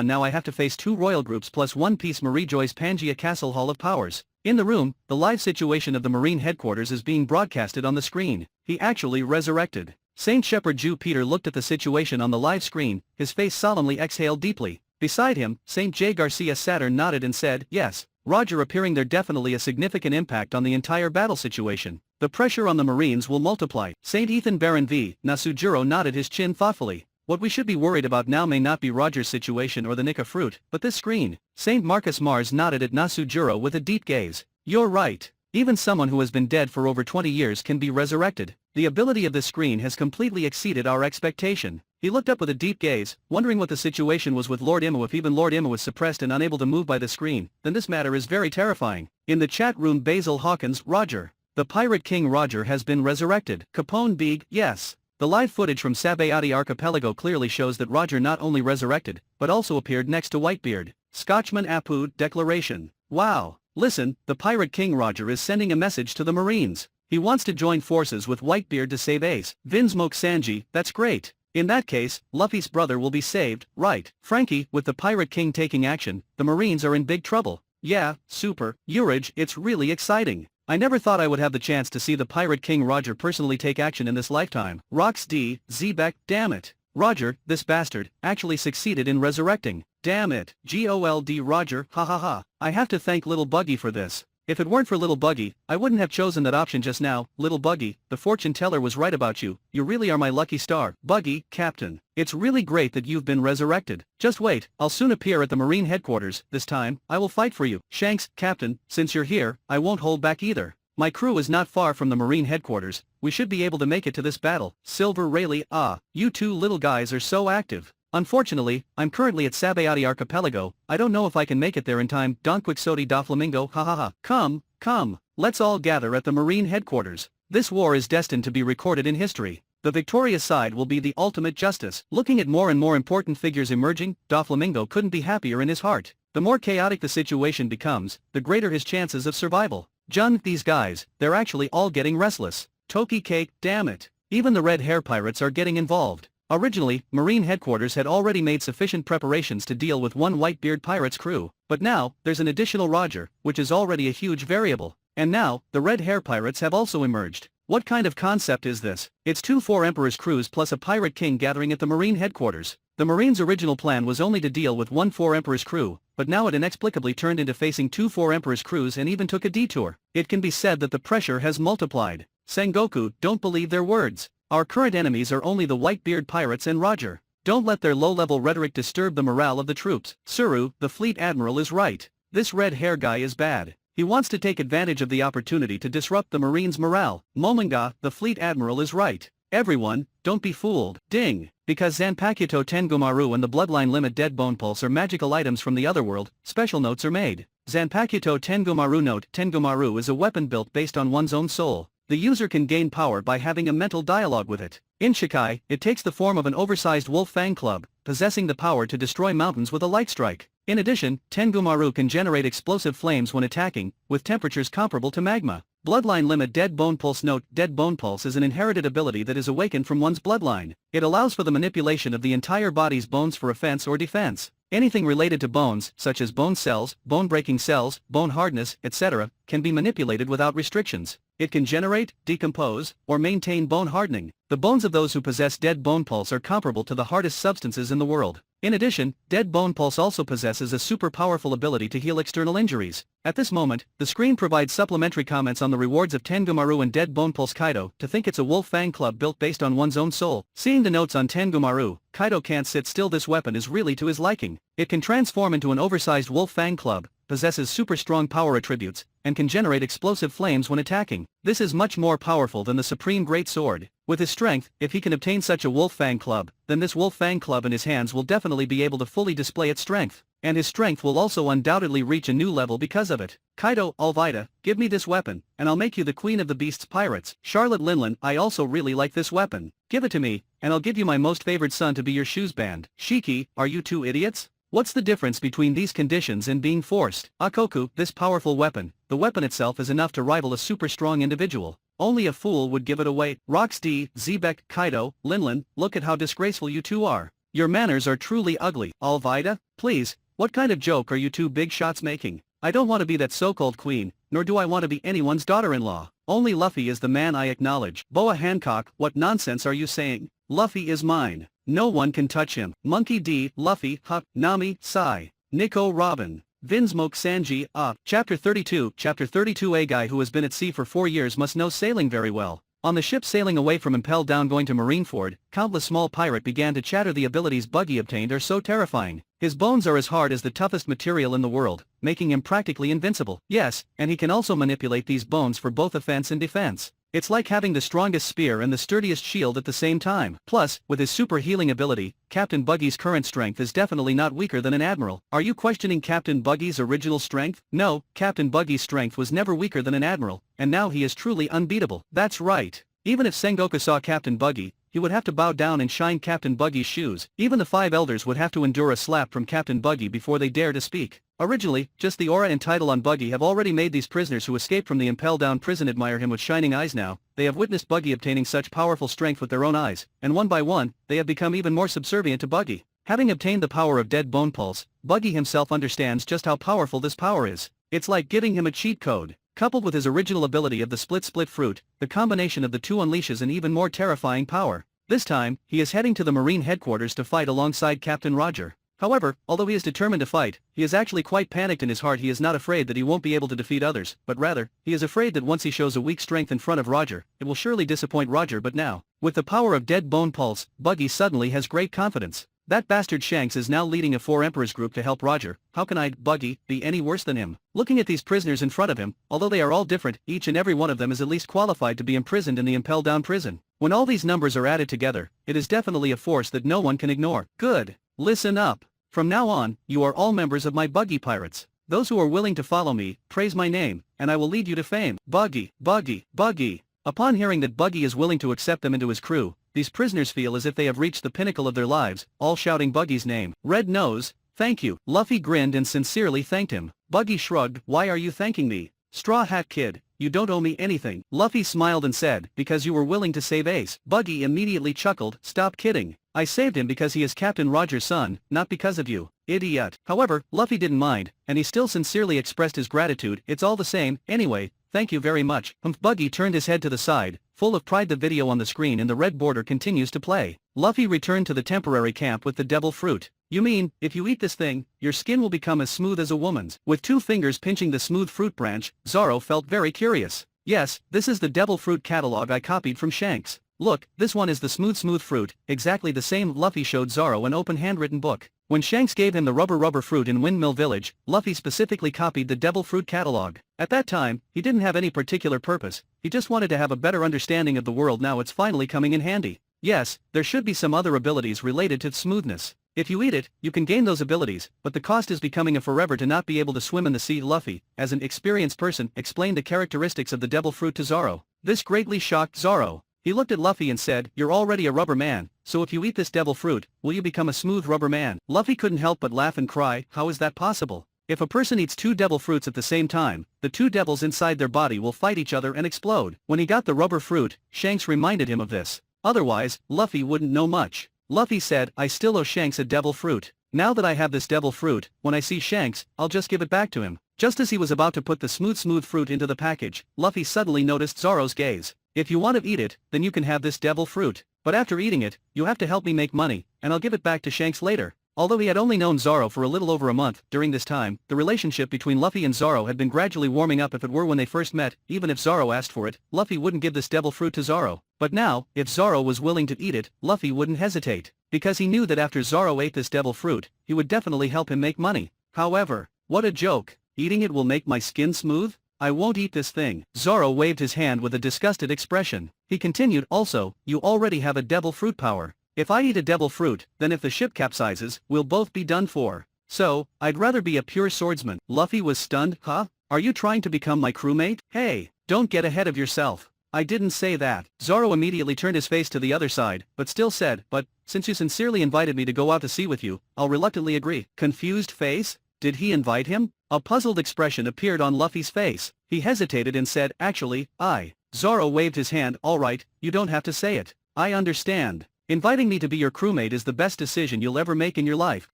Now I have to face 2 royal groups plus One Piece. Marijoy's Pangaea Castle Hall of Powers. In the room, the live situation of the Marine headquarters is being broadcasted on the screen. He actually resurrected. Saint Shepherd Jew Peter looked at the situation on the live screen, his face solemnly exhaled deeply. Beside him, Saint J. Garcia Saturn nodded and said, "Yes, Roger appearing there definitely a significant impact on the entire battle situation. The pressure on the Marines will multiply." Saint Ethan Baron V. Nasujiro nodded his chin thoughtfully. "What we should be worried about now may not be Roger's situation or the Nika fruit, but this screen." Saint Marcus Mars nodded at Nasujiro with a deep gaze. "You're right. Even someone who has been dead for over 20 years can be resurrected. The ability of this screen has completely exceeded our expectation." He looked up with a deep gaze, wondering what the situation was with Lord Imu. If even Lord Imu was suppressed and unable to move by the screen, then this matter is very terrifying. In the chat room, Basil Hawkins, "Roger. The Pirate King Roger has been resurrected." Capone Big, "Yes. The live footage from Sabayati Archipelago clearly shows that Roger not only resurrected, but also appeared next to Whitebeard." Scotchman Apu, declaration. "Wow. Listen, the Pirate King Roger is sending a message to the Marines. He wants to join forces with Whitebeard to save Ace." Vinsmoke Sanji, "That's great. In that case, Luffy's brother will be saved, right?" Frankie, "With the Pirate King taking action, the Marines are in big trouble." "Yeah, super. Urage, it's really exciting. I never thought I would have the chance to see the Pirate King Roger personally take action in this lifetime." Rox D. Xebec, "Damn it. Roger, this bastard, actually succeeded in resurrecting. Damn it. Gold Roger, ha ha ha. I have to thank Little Buggy for this. If it weren't for Little Buggy, I wouldn't have chosen that option just now." Little Buggy, "The fortune teller was right about you. You really are my lucky star." Buggy, "Captain, it's really great that you've been resurrected. Just wait, I'll soon appear at the Marine headquarters. This time, I will fight for you." Shanks, "Captain, since you're here, I won't hold back either. My crew is not far from the Marine headquarters. We should be able to make it to this battle." Silver Rayleigh, "Ah, you 2 little guys are so active. Unfortunately, I'm currently at Sabayati Archipelago. I don't know if I can make it there in time." Don Quixote da Flamingo, "Ha ha ha. Come, let's all gather at the Marine headquarters. This war is destined to be recorded in history. The victorious side will be the ultimate justice." Looking at more and more important figures emerging, Doflamingo couldn't be happier in his heart. The more chaotic the situation becomes, the greater his chances of survival. Jun, "These guys, they're actually all getting restless." Toki Cake, "Damn it. Even the Red Hair Pirates are getting involved." Originally, Marine headquarters had already made sufficient preparations to deal with 1 Whitebeard Pirates crew, but now, there's an additional Roger, which is already a huge variable. And now, the Red Hair Pirates have also emerged. What kind of concept is this? It's 2 4 Emperor's crews plus a Pirate King gathering at the Marine headquarters. The Marines' original plan was only to deal with 1 4 Emperor's crew, but now it inexplicably turned into facing 2 4 Emperor's crews and even took a detour. It can be said that the pressure has multiplied. Sengoku, "Don't believe their words. Our current enemies are only the Whitebeard Pirates and Roger. Don't let their low-level rhetoric disturb the morale of the troops." Suru, "The Fleet Admiral is right. This red hair guy is bad. He wants to take advantage of the opportunity to disrupt the Marines' morale." Momonga, "The Fleet Admiral is right. Everyone, don't be fooled." Ding. Because Zanpakuto Tengumaru and the Bloodline Limit Dead Bone Pulse are magical items from the otherworld, special notes are made. Zanpakuto Tengumaru note: Tengumaru is a weapon built based on one's own soul. The user can gain power by having a mental dialogue with it. In Shikai, it takes the form of an oversized wolf fang club, possessing the power to destroy mountains with a light strike. In addition, Tengumaru can generate explosive flames when attacking, with temperatures comparable to magma. Bloodline Limit Dead Bone Pulse. Note: Dead Bone Pulse is an inherited ability that is awakened from one's bloodline. It allows for the manipulation of the entire body's bones for offense or defense. Anything related to bones, such as bone cells, bone-breaking cells, bone hardness, etc., can be manipulated without restrictions. It can generate, decompose, or maintain bone hardening. The bones of those who possess Dead Bone Pulse are comparable to the hardest substances in the world. In addition, Dead Bone Pulse also possesses a super powerful ability to heal external injuries. At this moment, the screen provides supplementary comments on the rewards of Tengumaru and Dead Bone Pulse. Kaido, to think it's a wolf fang club built based on one's own soul. Seeing the notes on Tengumaru, Kaido can't sit still. This weapon is really to his liking. It can transform into an oversized wolf fang club, possesses super strong power attributes, and can generate explosive flames when attacking. This is much more powerful than the Supreme Great Sword. With his strength, if he can obtain such a wolf fang club, then this wolf fang club in his hands will definitely be able to fully display its strength. And his strength will also undoubtedly reach a new level because of it. Kaido, Alvida, give me this weapon, and I'll make you the queen of the beasts pirates. Charlotte Linlin, I also really like this weapon. Give it to me, and I'll give you my most favored son to be your shoes band. Shiki, are you two idiots? What's the difference between these conditions and being forced? Akoku, this powerful weapon, the weapon itself is enough to rival a super strong individual. Only a fool would give it away. Rox D, Xebec, Kaido, Linlin, look at how disgraceful you two are. Your manners are truly ugly. Alvida, please, what kind of joke are you two big shots making? I don't want to be that so-called queen, nor do I want to be anyone's daughter-in-law. Only Luffy is the man I acknowledge. Boa Hancock, what nonsense are you saying? Luffy is mine. No one can touch him. Monkey D, Luffy, Huck, Nami, Sai, Nico, Robin, Vinsmoke, Sanji, Chapter 32. Chapter 32. A guy who has been at sea for 4 years must know sailing very well. On the ship sailing away from Impel Down going to Marineford, countless small pirate began to chatter the abilities Buggy obtained are so terrifying. His bones are as hard as the toughest material in the world, making him practically invincible. Yes, and he can also manipulate these bones for both offense and defense. It's like having the strongest spear and the sturdiest shield at the same time. Plus, with his super healing ability, Captain Buggy's current strength is definitely not weaker than an admiral. Are you questioning Captain Buggy's original strength? No, Captain Buggy's strength was never weaker than an admiral, and now he is truly unbeatable. That's right. Even if Sengoku saw Captain Buggy, he would have to bow down and shine Captain Buggy's shoes. Even the 5 elders would have to endure a slap from Captain Buggy before they dare to speak. Originally, just the aura and title on Buggy have already made these prisoners who escaped from the Impel Down prison admire him with shining eyes. Now, they have witnessed Buggy obtaining such powerful strength with their own eyes, and one by one, they have become even more subservient to Buggy. Having obtained the power of Dead Bone Pulse, Buggy himself understands just how powerful this power is. It's like giving him a cheat code. Coupled with his original ability of the split fruit, the combination of the two unleashes an even more terrifying power. This time, he is heading to the Marine headquarters to fight alongside Captain Roger. However, although he is determined to fight, he is actually quite panicked in his heart. He is not afraid that he won't be able to defeat others, but rather, he is afraid that once he shows a weak strength in front of Roger, it will surely disappoint Roger. But now, with the power of Dead Bone Pulse, Buggy suddenly has great confidence. That bastard Shanks is now leading a 4 Emperors group to help Roger. How can I, Buggy, be any worse than him? Looking at these prisoners in front of him, although they are all different, each and every one of them is at least qualified to be imprisoned in the Impel Down prison. When all these numbers are added together, it is definitely a force that no one can ignore. Good. Listen up. From now on, you are all members of my Buggy Pirates. Those who are willing to follow me, praise my name, and I will lead you to fame. Buggy, Buggy, Buggy. Upon hearing that Buggy is willing to accept them into his crew, these prisoners feel as if they have reached the pinnacle of their lives, all shouting Buggy's name. Red Nose, thank you. Luffy grinned and sincerely thanked him. Buggy shrugged, why are you thanking me? Straw Hat Kid, you don't owe me anything. Luffy smiled and said, because you were willing to save Ace. Buggy immediately chuckled, stop kidding. I saved him because he is Captain Roger's son, not because of you, idiot. However, Luffy didn't mind, and he still sincerely expressed his gratitude. It's all the same, anyway, thank you very much. Buggy turned his head to the side, full of pride. The video on the screen in the red border continues to play. Luffy returned to the temporary camp with the devil fruit. You mean, if you eat this thing, your skin will become as smooth as a woman's? With 2 fingers pinching the smooth fruit branch, Zoro felt very curious. Yes, this is the devil fruit catalog I copied from Shanks. Look, this one is the smooth fruit, exactly the same. Luffy showed Zoro an open handwritten book. When Shanks gave him the rubber fruit in Windmill Village, Luffy specifically copied the devil fruit catalog. At that time, he didn't have any particular purpose, he just wanted to have a better understanding of the world. Now it's finally coming in handy. Yes, there should be some other abilities related to smoothness. If you eat it, you can gain those abilities, but the cost is becoming a forever to not be able to swim in the sea. Luffy, as an experienced person, explained the characteristics of the devil fruit to Zoro. This greatly shocked Zoro. He looked at Luffy and said, "You're already a rubber man, so if you eat this devil fruit, will you become a smooth rubber man?" Luffy couldn't help but laugh and cry, "How is that possible? If a person eats 2 devil fruits at the same time, the 2 devils inside their body will fight each other and explode." When he got the rubber fruit, Shanks reminded him of this. Otherwise, Luffy wouldn't know much. Luffy said, "I still owe Shanks a devil fruit. Now that I have this devil fruit, when I see Shanks, I'll just give it back to him." Just as he was about to put the smooth fruit into the package, Luffy suddenly noticed Zoro's gaze. "If you want to eat it, then you can have this devil fruit. But after eating it, you have to help me make money, and I'll give it back to Shanks later." Although he had only known Zoro for a little over a month, during this time, the relationship between Luffy and Zoro had been gradually warming up. If it were when they first met, even if Zoro asked for it, Luffy wouldn't give this devil fruit to Zoro. But now, if Zoro was willing to eat it, Luffy wouldn't hesitate. Because he knew that after Zoro ate this devil fruit, he would definitely help him make money. However, what a joke. Eating it will make my skin smooth? I won't eat this thing. Zoro waved his hand with a disgusted expression. He continued, "Also, you already have a devil fruit power. If I eat a devil fruit, then if the ship capsizes, we'll both be done for. So, I'd rather be a pure swordsman." Luffy was stunned. "Huh? Are you trying to become my crewmate?" "Hey, don't get ahead of yourself. I didn't say that." Zoro immediately turned his face to the other side, but still said, "But, since you sincerely invited me to go out to sea with you, I'll reluctantly agree." Confused face? Did he invite him? A puzzled expression appeared on Luffy's face. He hesitated and said, "Actually, I." Zoro waved his hand. "All right, you don't have to say it. I understand. Inviting me to be your crewmate is the best decision you'll ever make in your life."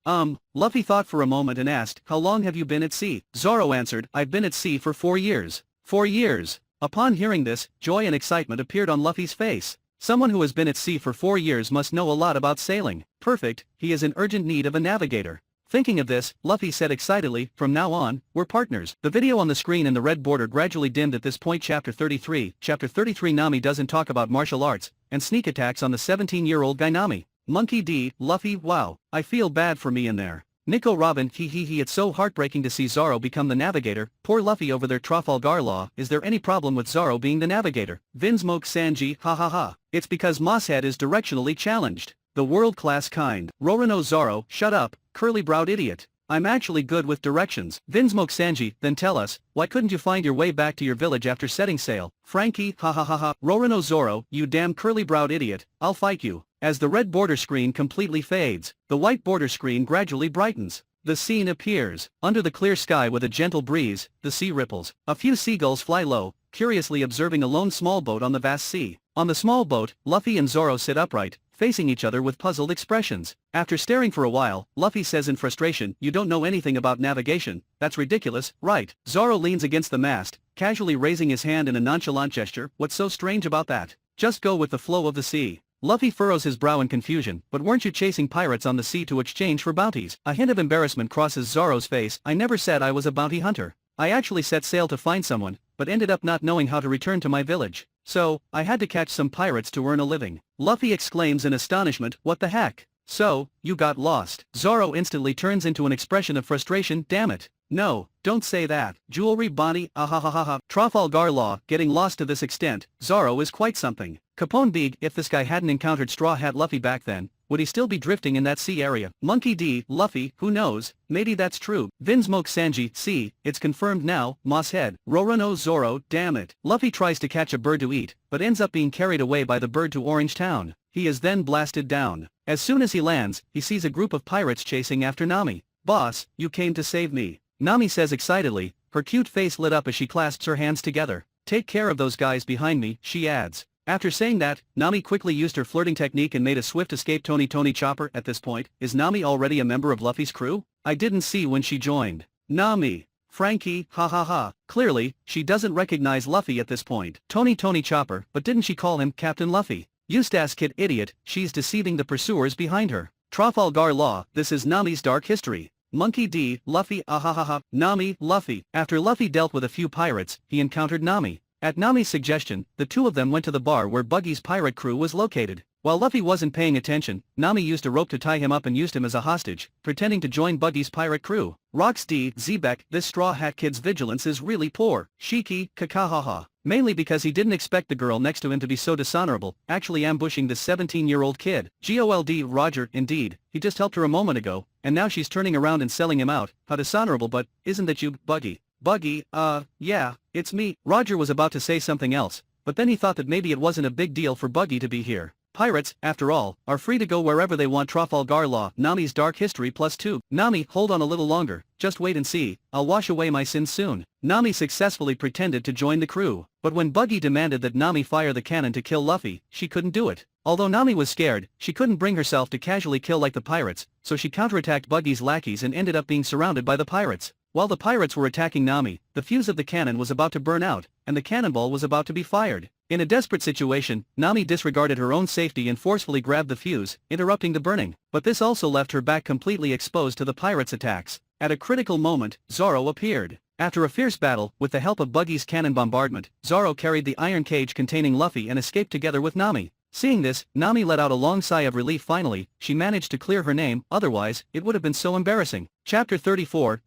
Luffy thought for a moment and asked, "How long have you been at sea?" Zoro answered, "I've been at sea for 4 years. 4 years. Upon hearing this, joy and excitement appeared on Luffy's face. Someone who has been at sea for 4 years must know a lot about sailing. Perfect, he is in urgent need of a navigator. Thinking of this, Luffy said excitedly, "From now on, we're partners." The video on the screen in the red border gradually dimmed at this point. Chapter 33. Chapter 33. Nami doesn't talk about martial arts, and sneak attacks on the 17-year-old guy Nami. Monkey D, Luffy, wow, I feel bad for me in there. Nico Robin, he it's so heartbreaking to see Zoro become the navigator. Poor Luffy over there. Trafalgar Law, is there any problem with Zoro being the navigator? Vinsmoke Sanji, ha ha ha. It's because Mosshead is directionally challenged. The world-class kind. Rorono Zoro, shut up, curly-browed idiot. I'm actually good with directions. Vinsmoke Sanji, then tell us, why couldn't you find your way back to your village after setting sail? Frankie, ha ha ha ha. Rorono Zoro, you damn curly-browed idiot, I'll fight you. As the red border screen completely fades, the white border screen gradually brightens. The scene appears. Under the clear sky with a gentle breeze, the sea ripples. A few seagulls fly low, curiously observing a lone small boat on the vast sea. On the small boat, Luffy and Zoro sit upright, facing each other with puzzled expressions. After staring for a while, Luffy says in frustration, "You don't know anything about navigation, that's ridiculous, right?" Zoro leans against the mast, casually raising his hand in a nonchalant gesture. "What's so strange about that? Just go with the flow of the sea." Luffy furrows his brow in confusion. "But weren't you chasing pirates on the sea to exchange for bounties?" A hint of embarrassment crosses Zoro's face. "I never said I was a bounty hunter. I actually set sail to find someone, but ended up not knowing how to return to my village. So, I had to catch some pirates to earn a living." Luffy exclaims in astonishment, "What the heck? So, you got lost." Zoro instantly turns into an expression of frustration. "Damn it. No, don't say that. Jewelry Bonnie, ahahaha. Trafalgar Law, getting lost to this extent, Zoro is quite something. Capone Big, if this guy hadn't encountered Straw Hat Luffy back then, would he still be drifting in that sea area? Monkey D, Luffy, who knows, maybe that's true." Vinsmoke Sanji, "See, it's confirmed now, Mosshead." Rorono Zoro, "Damn it." Luffy tries to catch a bird to eat, but ends up being carried away by the bird to Orange Town. He is then blasted down. As soon as he lands, he sees a group of pirates chasing after Nami. "Boss, you came to save me." Nami says excitedly, her cute face lit up as she clasps her hands together. "Take care of those guys behind me," she adds. After saying that, Nami quickly used her flirting technique and made a swift escape. Tony Chopper, at this point, is Nami already a member of Luffy's crew? I didn't see when she joined. Nami. Frankie, ha ha ha. Clearly, she doesn't recognize Luffy at this point. Tony Chopper, but didn't she call him Captain Luffy? Eustace Kid idiot, she's deceiving the pursuers behind her. Trafalgar Law, this is Nami's dark history. Monkey D, Luffy, ahahaha. Nami, Luffy. After Luffy dealt with a few pirates, he encountered Nami. At Nami's suggestion, the two of them went to the bar where Buggy's pirate crew was located. While Luffy wasn't paying attention, Nami used a rope to tie him up and used him as a hostage, pretending to join Buggy's pirate crew. Rocks D, Xebec, this Straw Hat Kid's vigilance is really poor. Shiki, kakahaha. Mainly because he didn't expect the girl next to him to be so dishonorable, actually ambushing this 17-year-old kid. Gold Roger, indeed, he just helped her a moment ago, and now she's turning around and selling him out. How dishonorable, but isn't that you, Buggy? Buggy, yeah, it's me. Roger was about to say something else, but then he thought that maybe it wasn't a big deal for Buggy to be here. Pirates, after all, are free to go wherever they want. Trafalgar Law, Nami's Dark History +2. Nami, hold on a little longer, just wait and see, I'll wash away my sins soon. Nami successfully pretended to join the crew, but when Buggy demanded that Nami fire the cannon to kill Luffy, she couldn't do it. Although Nami was scared, she couldn't bring herself to casually kill like the pirates, so she counterattacked Buggy's lackeys and ended up being surrounded by the pirates. While the pirates were attacking Nami, the fuse of the cannon was about to burn out, and the cannonball was about to be fired. In a desperate situation, Nami disregarded her own safety and forcefully grabbed the fuse, interrupting the burning, but this also left her back completely exposed to the pirates' attacks. At a critical moment, Zoro appeared. After a fierce battle, with the help of Buggy's cannon bombardment, Zoro carried the iron cage containing Luffy and escaped together with Nami. Seeing this, Nami let out a long sigh of relief. Finally, she managed to clear her name, otherwise, it would have been so embarrassing. Chapter 34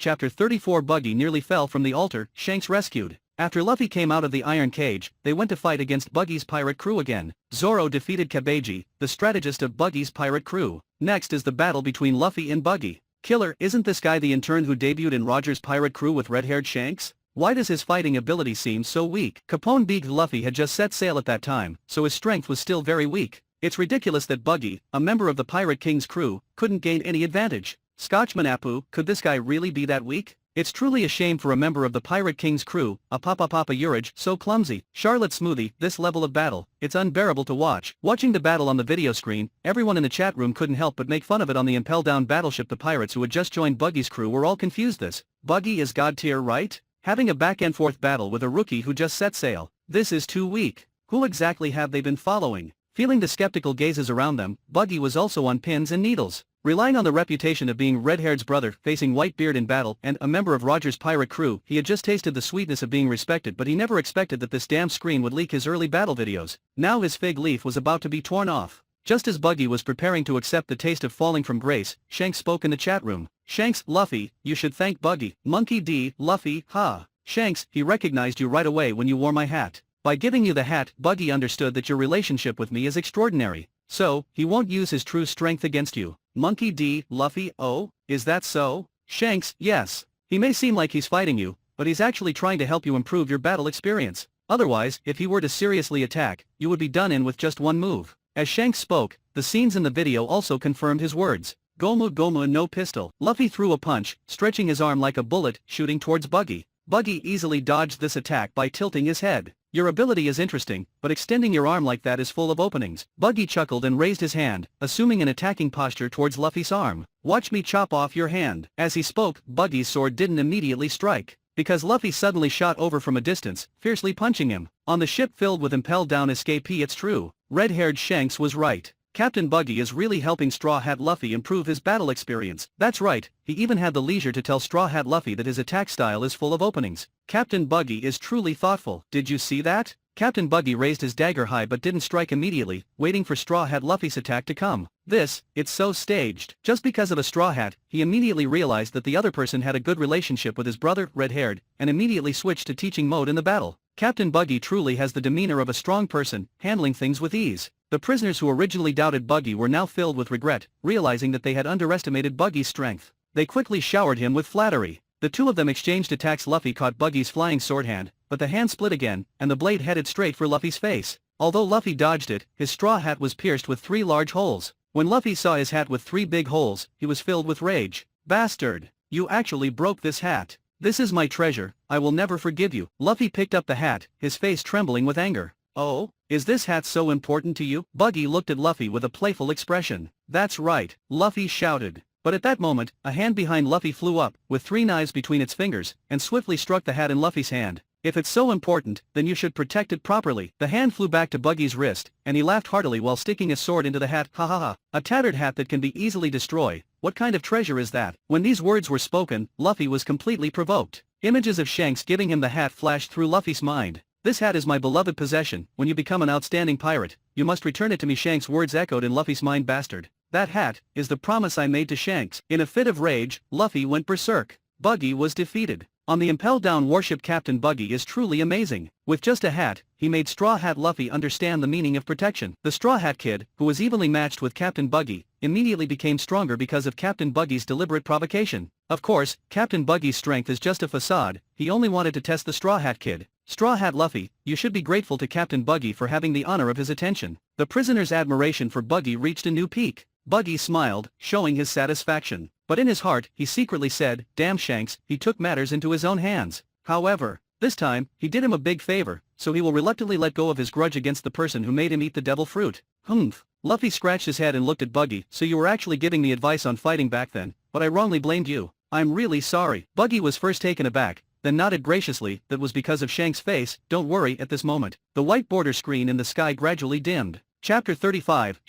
Buggy nearly fell from the altar, Shanks rescued. After Luffy came out of the iron cage, they went to fight against Buggy's pirate crew again. Zoro defeated Kabeji, the strategist of Buggy's pirate crew. Next is the battle between Luffy and Buggy. Killer, isn't this guy the intern who debuted in Roger's pirate crew with red-haired Shanks? Why does his fighting ability seem so weak? Capone begged Luffy had just set sail at that time, so his strength was still very weak. It's ridiculous that Buggy, a member of the Pirate King's crew, couldn't gain any advantage. Scotchman Apu, could this guy really be that weak? It's truly a shame for a member of the Pirate King's crew, a Papa Urage, so clumsy. Charlotte Smoothie, this level of battle, it's unbearable to watch. Watching the battle on the video screen, everyone in the chat room couldn't help but make fun of it on the impel-down battleship. The pirates who had just joined Buggy's crew were all confused. This Buggy is god tier, right? Having a back-and-forth battle with a rookie who just set sail. This is too weak. Who exactly have they been following? Feeling the skeptical gazes around them, Buggy was also on pins and needles. Relying on the reputation of being Red-Haired's brother, facing Whitebeard in battle, and a member of Roger's pirate crew, he had just tasted the sweetness of being respected, but he never expected that this damn screen would leak his early battle videos. Now his fig leaf was about to be torn off. Just as Buggy was preparing to accept the taste of falling from grace, Shanks spoke in the chat room. Shanks, Luffy, you should thank Buggy. Monkey D, Luffy, ha. Shanks, he recognized you right away when you wore my hat. By giving you the hat, Buggy understood that your relationship with me is extraordinary. So, he won't use his true strength against you. Monkey D, Luffy, oh, is that so? Shanks, yes. He may seem like he's fighting you, but he's actually trying to help you improve your battle experience. Otherwise, if he were to seriously attack, you would be done in with just one move. As Shanks spoke, the scenes in the video also confirmed his words. Gomu no pistol. Luffy threw a punch, stretching his arm like a bullet, shooting towards Buggy. Buggy easily dodged this attack by tilting his head. Your ability is interesting, but extending your arm like that is full of openings. Buggy chuckled and raised his hand, assuming an attacking posture towards Luffy's arm. Watch me chop off your hand. As he spoke, Buggy's sword didn't immediately strike, because Luffy suddenly shot over from a distance, fiercely punching him. On the ship filled with impelled-down escapee, it's true. Red-haired Shanks was right. Captain Buggy is really helping Straw Hat Luffy improve his battle experience. That's right, he even had the leisure to tell Straw Hat Luffy that his attack style is full of openings. Captain Buggy is truly thoughtful. Did you see that? Captain Buggy raised his dagger high but didn't strike immediately, waiting for Straw Hat Luffy's attack to come. It's so staged. Just because of a Straw Hat, he immediately realized that the other person had a good relationship with his brother, Red-haired, and immediately switched to teaching mode in the battle. Captain Buggy truly has the demeanor of a strong person, handling things with ease. The prisoners who originally doubted Buggy were now filled with regret, realizing that they had underestimated Buggy's strength. They quickly showered him with flattery. The two of them exchanged attacks. Luffy caught Buggy's flying sword hand, but the hand split again, and the blade headed straight for Luffy's face. Although Luffy dodged it, his straw hat was pierced with 3 large holes. When Luffy saw his hat with 3 big holes, he was filled with rage. Bastard! You actually broke this hat. This is my treasure, I will never forgive you. Luffy picked up the hat, his face trembling with anger. Oh, is this hat so important to you? Buggy looked at Luffy with a playful expression. That's right, Luffy shouted. But at that moment, a hand behind Luffy flew up, with 3 knives between its fingers, and swiftly struck the hat in Luffy's hand. If it's so important, then you should protect it properly. The hand flew back to Buggy's wrist, and he laughed heartily while sticking his sword into the hat. Ha ha ha. A tattered hat that can be easily destroyed. What kind of treasure is that? When these words were spoken, Luffy was completely provoked. Images of Shanks giving him the hat flashed through Luffy's mind. This hat is my beloved possession. When you become an outstanding pirate, you must return it to me. Shanks' words echoed in Luffy's mind. Bastard. That hat is the promise I made to Shanks. In a fit of rage, Luffy went berserk. Buggy was defeated. On the impelled-down warship, Captain Buggy is truly amazing. With just a hat, he made Straw Hat Luffy understand the meaning of protection. The Straw Hat Kid, who was evenly matched with Captain Buggy, immediately became stronger because of Captain Buggy's deliberate provocation. Of course, Captain Buggy's strength is just a facade. He only wanted to test the Straw Hat Kid. Straw Hat Luffy, you should be grateful to Captain Buggy for having the honor of his attention. The prisoner's admiration for Buggy reached a new peak. Buggy smiled, showing his satisfaction. But in his heart, he secretly said, damn Shanks, he took matters into his own hands. However, this time, he did him a big favor, so he will reluctantly let go of his grudge against the person who made him eat the devil fruit. Humph. Luffy scratched his head and looked at Buggy. So you were actually giving me advice on fighting back then, but I wrongly blamed you. I'm really sorry. Buggy was first taken aback, then nodded graciously. That was because of Shanks' face. Don't worry. At this moment, the white border screen in the sky gradually dimmed. Chapter 35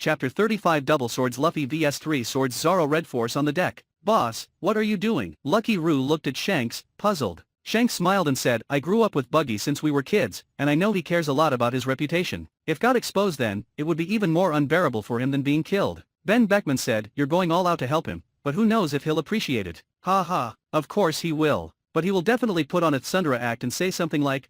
Double Swords Luffy vs 3 Swords Zoro Red Force on the deck. Boss, what are you doing? Lucky Roo looked at Shanks, puzzled. Shanks smiled and said, I grew up with Buggy since we were kids, and I know he cares a lot about his reputation. If got exposed then, it would be even more unbearable for him than being killed. Ben Beckman said, you're going all out to help him, but who knows if he'll appreciate it. Ha ha, of course he will. But he will definitely put on a Tsundere act and say something like,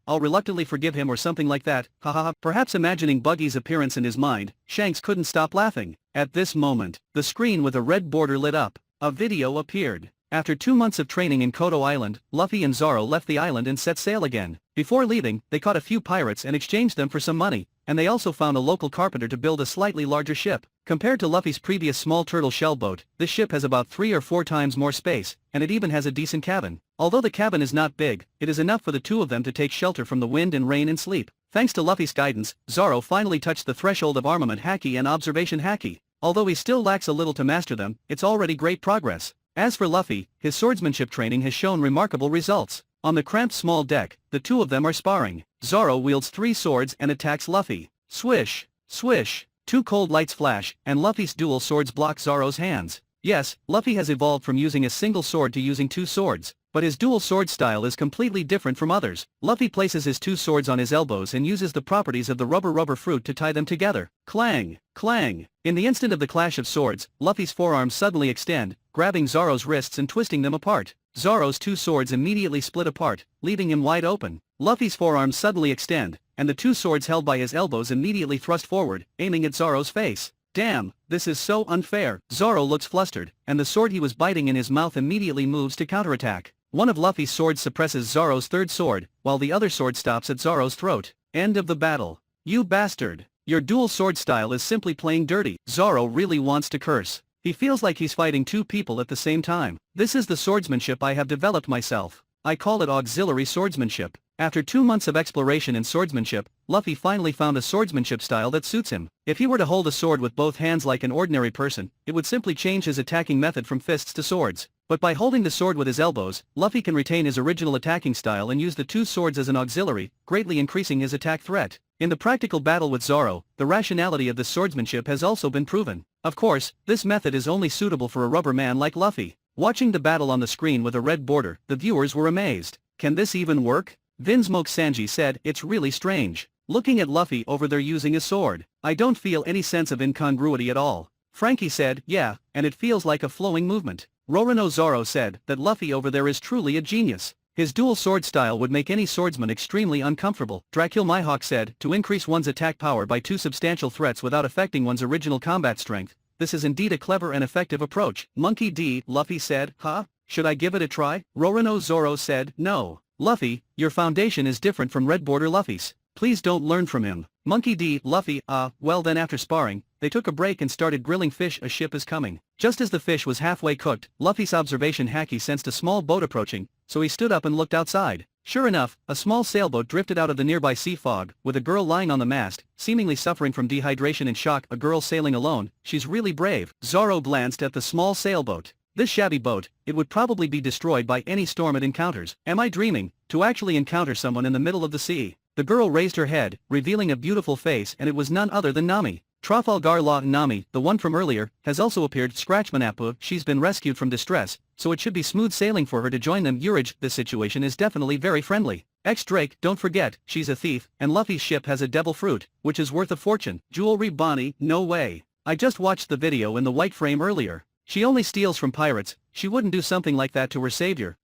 I'll reluctantly forgive him or something like that, ha ha ha. Perhaps imagining Buggy's appearance in his mind, Shanks couldn't stop laughing. At this moment, the screen with a red border lit up. A video appeared. After 2 months of training in Koto Island, Luffy and Zoro left the island and set sail again. Before leaving, they caught a few pirates and exchanged them for some money, and they also found a local carpenter to build a slightly larger ship. Compared to Luffy's previous small turtle shell boat, this ship has about 3 or 4 times more space, and it even has a decent cabin. Although the cabin is not big, it is enough for the two of them to take shelter from the wind and rain and sleep. Thanks to Luffy's guidance, Zoro finally touched the threshold of armament haki and observation haki. Although he still lacks a little to master them, it's already great progress. As for Luffy, his swordsmanship training has shown remarkable results. On the cramped small deck, the two of them are sparring. Zoro wields 3 swords and attacks Luffy. Swish, swish, 2 cold lights flash, and Luffy's dual swords block Zoro's hands. Yes, Luffy has evolved from using a single sword to using 2 swords, but his dual sword style is completely different from others. Luffy places his 2 swords on his elbows and uses the properties of the rubber fruit to tie them together. Clang, clang. In the instant of the clash of swords, Luffy's forearms suddenly extend, grabbing Zoro's wrists and twisting them apart. Zoro's 2 swords immediately split apart, leaving him wide open. Luffy's forearms suddenly extend, and the 2 swords held by his elbows immediately thrust forward, aiming at Zoro's face. Damn, this is so unfair. Zoro looks flustered, and the sword he was biting in his mouth immediately moves to counterattack. One of Luffy's swords suppresses Zoro's 3rd sword, while the other sword stops at Zoro's throat. End of the battle. You bastard. Your dual sword style is simply playing dirty. Zoro really wants to curse. He feels like he's fighting 2 people at the same time. This is the swordsmanship I have developed myself. I call it auxiliary swordsmanship. After 2 months of exploration in swordsmanship, Luffy finally found a swordsmanship style that suits him. If he were to hold a sword with both hands like an ordinary person, it would simply change his attacking method from fists to swords. But by holding the sword with his elbows, Luffy can retain his original attacking style and use the 2 swords as an auxiliary, greatly increasing his attack threat. In the practical battle with Zoro, the rationality of this swordsmanship has also been proven. Of course, this method is only suitable for a rubber man like Luffy. Watching the battle on the screen with a red border, the viewers were amazed. Can this even work? Vinsmoke Sanji said, it's really strange. Looking at Luffy over there using a sword, I don't feel any sense of incongruity at all. Frankie said, yeah, and it feels like a flowing movement. Roronoa Zoro said that Luffy over there is truly a genius. His dual sword style would make any swordsman extremely uncomfortable. Dracul Mihawk said, to increase one's attack power by 2 substantial threats without affecting one's original combat strength, this is indeed a clever and effective approach. Monkey D. Luffy said, huh? Should I give it a try? Roronoa Zoro said, no. Luffy, your foundation is different from Red Border Luffy's. Please don't learn from him. Monkey D. Luffy, well then after sparring, they took a break and started grilling fish. A ship is coming. Just as the fish was halfway cooked, Luffy's observation haki sensed a small boat approaching, so he stood up and looked outside. Sure enough, a small sailboat drifted out of the nearby sea fog, with a girl lying on the mast, seemingly suffering from dehydration and shock. A girl sailing alone, she's really brave. Zoro glanced at the small sailboat. This shabby boat, it would probably be destroyed by any storm it encounters. Am I dreaming? To actually encounter someone in the middle of the sea. The girl raised her head, revealing a beautiful face, and it was none other than Nami. Trafalgar Law Nami, the one from earlier, has also appeared. Scratchmanappa, she's been rescued from distress, so it should be smooth sailing for her to join them. Urage, this situation is definitely very friendly. Drake, don't forget, she's a thief, and Luffy's ship has a devil fruit, which is worth a fortune. Jewelry Bonnie, no way. I just watched the video in the white frame earlier. She only steals from pirates, she wouldn't do something like that to her savior.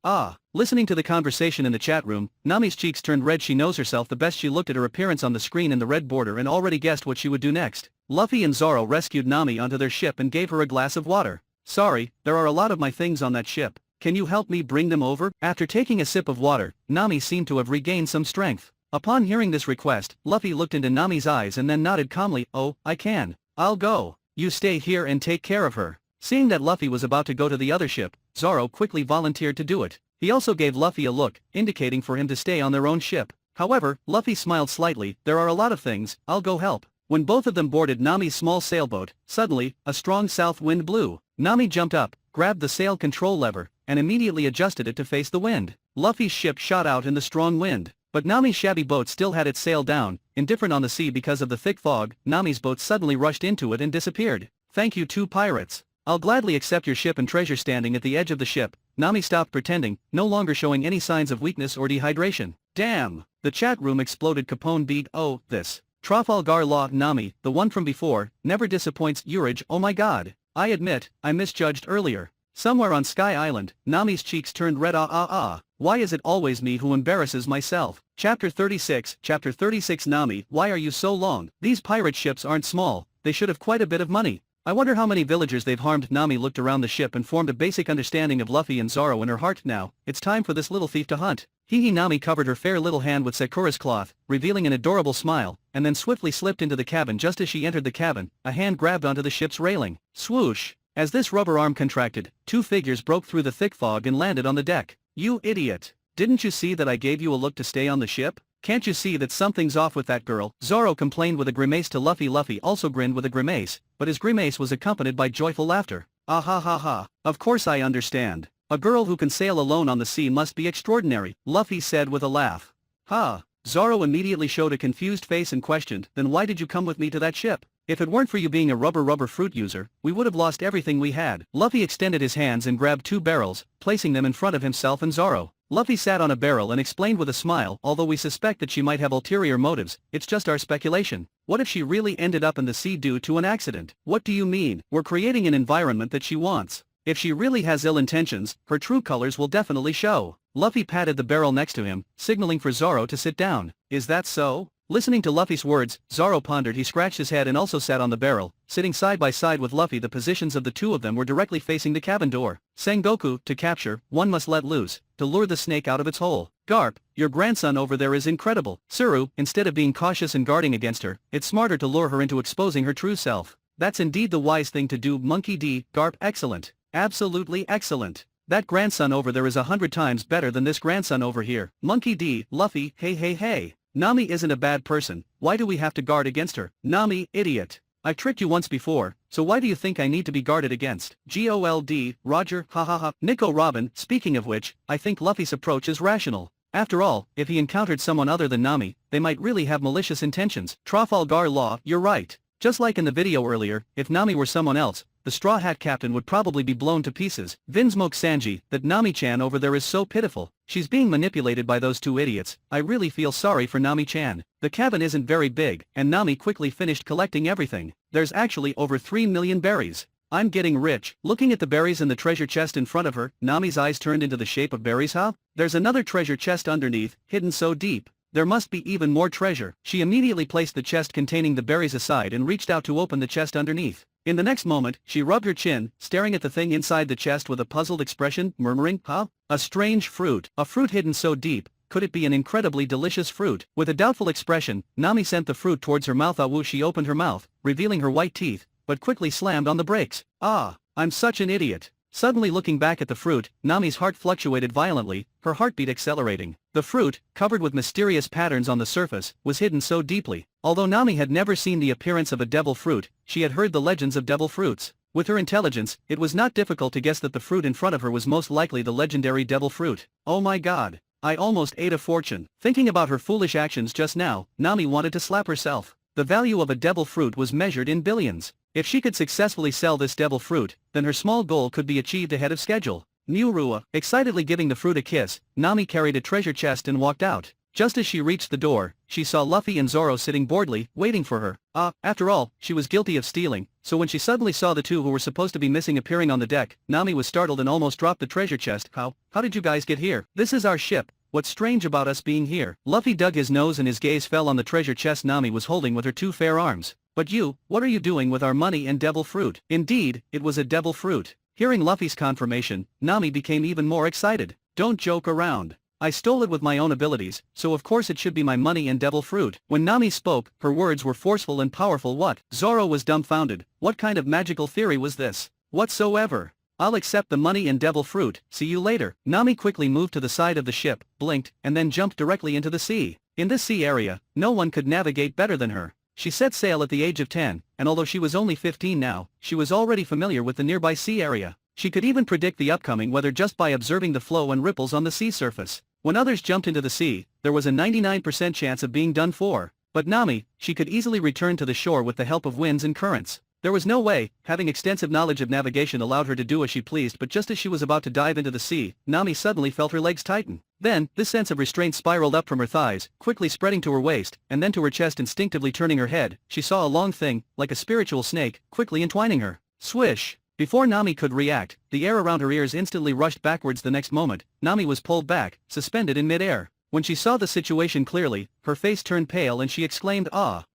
Listening to the conversation in the chat room, Nami's cheeks turned red. She knows herself the best. She looked at her appearance on the screen in the red border and already guessed what she would do next. Luffy and Zoro rescued Nami onto their ship and gave her a glass of water. Sorry, there are a lot of my things on that ship. can you help me bring them over? After taking a sip of water, Nami seemed to have regained some strength. Upon hearing this request, Luffy looked into Nami's eyes and then nodded calmly. Oh, I can. I'll go. You stay here and take care of her. Seeing that Luffy was about to go to the other ship, Zoro quickly volunteered to do it. He also gave Luffy a look, indicating for him to stay on their own ship. However, Luffy smiled slightly. There are a lot of things, I'll go help. When both of them boarded Nami's small sailboat, suddenly, a strong south wind blew. Nami jumped up, grabbed the sail control lever, and immediately adjusted it to face the wind. Luffy's ship shot out in the strong wind, but Nami's shabby boat still had its sail down, indifferent on the sea because of the thick fog. Nami's boat suddenly rushed into it and disappeared. Thank you, two pirates. I'll gladly accept your ship and treasure. Standing at the edge of the ship, Nami stopped pretending, no longer showing any signs of weakness or dehydration. Damn! The chat room exploded. Capone beat, oh, this. Trafalgar Law. Nami, the one from before, never disappoints. Urage. Oh my god. I admit, I misjudged earlier. Somewhere on Sky Island, Nami's cheeks turned red. Why is it always me who embarrasses myself? Chapter 36. Chapter 36. Nami, why are you so long? These pirate ships aren't small, they should have quite a bit of money. I wonder how many villagers they've harmed. Nami looked around the ship and formed a basic understanding of Luffy and Zoro in her heart. Now, it's time for this little thief to hunt. Nami covered her fair little hand with Sakura's cloth, revealing an adorable smile, and then swiftly slipped into the cabin. Just as she entered the cabin, a hand grabbed onto the ship's railing. Swoosh! As this rubber arm contracted, two figures broke through the thick fog and landed on the deck. You idiot! Didn't you see that I gave you a look to stay on the ship? Can't you see that something's off with that girl? Zoro complained with a grimace to Luffy. Luffy also grinned with a grimace, but his grimace was accompanied by joyful laughter. Ah ha ha ha. Of course I understand. A girl who can sail alone on the sea must be extraordinary, Luffy said with a laugh. Ha! Zoro immediately showed a confused face and questioned, then why did you come with me to that ship? If it weren't for you being a rubber fruit user, we would have lost everything we had. Luffy extended his hands and grabbed two barrels, placing them in front of himself and Zoro. Luffy sat on a barrel and explained with a smile, although we suspect that she might have ulterior motives, it's just our speculation. What if she really ended up in the sea due to an accident? What do you mean? We're creating an environment that she wants. If she really has ill intentions, her true colors will definitely show. Luffy patted the barrel next to him, signaling for Zoro to sit down. Is that so? Listening to Luffy's words, Zoro pondered. He scratched his head and also sat on the barrel, sitting side by side with Luffy. The positions of the two of them were directly facing the cabin door. Sengoku, to capture, one must let loose, to lure the snake out of its hole. Garp, your grandson over there is incredible. Tsuru, instead of being cautious and guarding against her, it's smarter to lure her into exposing her true self. That's indeed the wise thing to do. Monkey D, Garp, excellent. Absolutely excellent. That grandson over there is 100 times better than this grandson over here. Monkey D, Luffy, hey. Nami isn't a bad person, why do we have to guard against her? Nami, idiot. I've tricked you once before, so why do you think I need to be guarded against? Gold, Roger, hahaha. Nico Robin, speaking of which, I think Luffy's approach is rational. After all, if he encountered someone other than Nami, they might really have malicious intentions. Trafalgar Law, you're right. Just like in the video earlier, if Nami were someone else, the Straw Hat Captain would probably be blown to pieces. Vinsmoke Sanji, that Nami-chan over there is so pitiful. She's being manipulated by those two idiots. I really feel sorry for Nami-chan. The cabin isn't very big, and Nami quickly finished collecting everything. There's actually over 3 million berries. I'm getting rich. Looking at the berries in the treasure chest in front of her, Nami's eyes turned into the shape of berries. Huh? There's another treasure chest underneath, hidden so deep. There must be even more treasure. She immediately placed the chest containing the berries aside and reached out to open the chest underneath. In the next moment, she rubbed her chin, staring at the thing inside the chest with a puzzled expression, murmuring, huh? A strange fruit. A fruit hidden so deep, could it be an incredibly delicious fruit? With a doubtful expression, Nami sent the fruit towards her mouth. She opened her mouth, revealing her white teeth, but quickly slammed on the brakes. Ah, I'm such an idiot. Suddenly looking back at the fruit, Nami's heart fluctuated violently, her heartbeat accelerating. The fruit, covered with mysterious patterns on the surface, was hidden so deeply. Although Nami had never seen the appearance of a devil fruit, she had heard the legends of devil fruits. With her intelligence, it was not difficult to guess that the fruit in front of her was most likely the legendary devil fruit. Oh my god. I almost ate a fortune. Thinking about her foolish actions just now, Nami wanted to slap herself. The value of a devil fruit was measured in billions. If she could successfully sell this devil fruit, then her small goal could be achieved ahead of schedule. Murua, excitedly giving the fruit a kiss, Nami carried a treasure chest and walked out. Just as she reached the door, she saw Luffy and Zoro sitting boredly, waiting for her. After all, she was guilty of stealing, so when she suddenly saw the two who were supposed to be missing appearing on the deck, Nami was startled and almost dropped the treasure chest. How did you guys get here? This is our ship. What's strange about us being here? Luffy dug his nose and his gaze fell on the treasure chest Nami was holding with her two fair arms. But you, what are you doing with our money and devil fruit? Indeed, it was a devil fruit. Hearing Luffy's confirmation, Nami became even more excited. Don't joke around. I stole it with my own abilities, so of course it should be my money and devil fruit. When Nami spoke, her words were forceful and powerful. What? Zoro was dumbfounded. What kind of magical theory was this? Whatsoever. I'll accept the money and devil fruit, see you later. Nami quickly moved to the side of the ship, blinked, and then jumped directly into the sea. In this sea area, no one could navigate better than her. She set sail at the age of 10, and although she was only 15 now, she was already familiar with the nearby sea area. She could even predict the upcoming weather just by observing the flow and ripples on the sea surface. When others jumped into the sea, there was a 99% chance of being done for. But Nami, she could easily return to the shore with the help of winds and currents. There was no way, having extensive knowledge of navigation allowed her to do as she pleased, but just as she was about to dive into the sea, Nami suddenly felt her legs tighten. Then, this sense of restraint spiraled up from her thighs, quickly spreading to her waist, and then to her chest. Instinctively turning her head, she saw a long thing, like a spiritual snake, quickly entwining her. Swish! Before Nami could react, the air around her ears instantly rushed backwards. The next moment, Nami was pulled back, suspended in mid-air. When she saw the situation clearly, her face turned pale and she exclaimed, "Ah!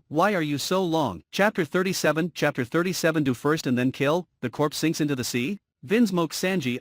Why are you so long?" Chapter 37 Do first and then kill, the corpse sinks into the sea? Vinsmoke Sanji,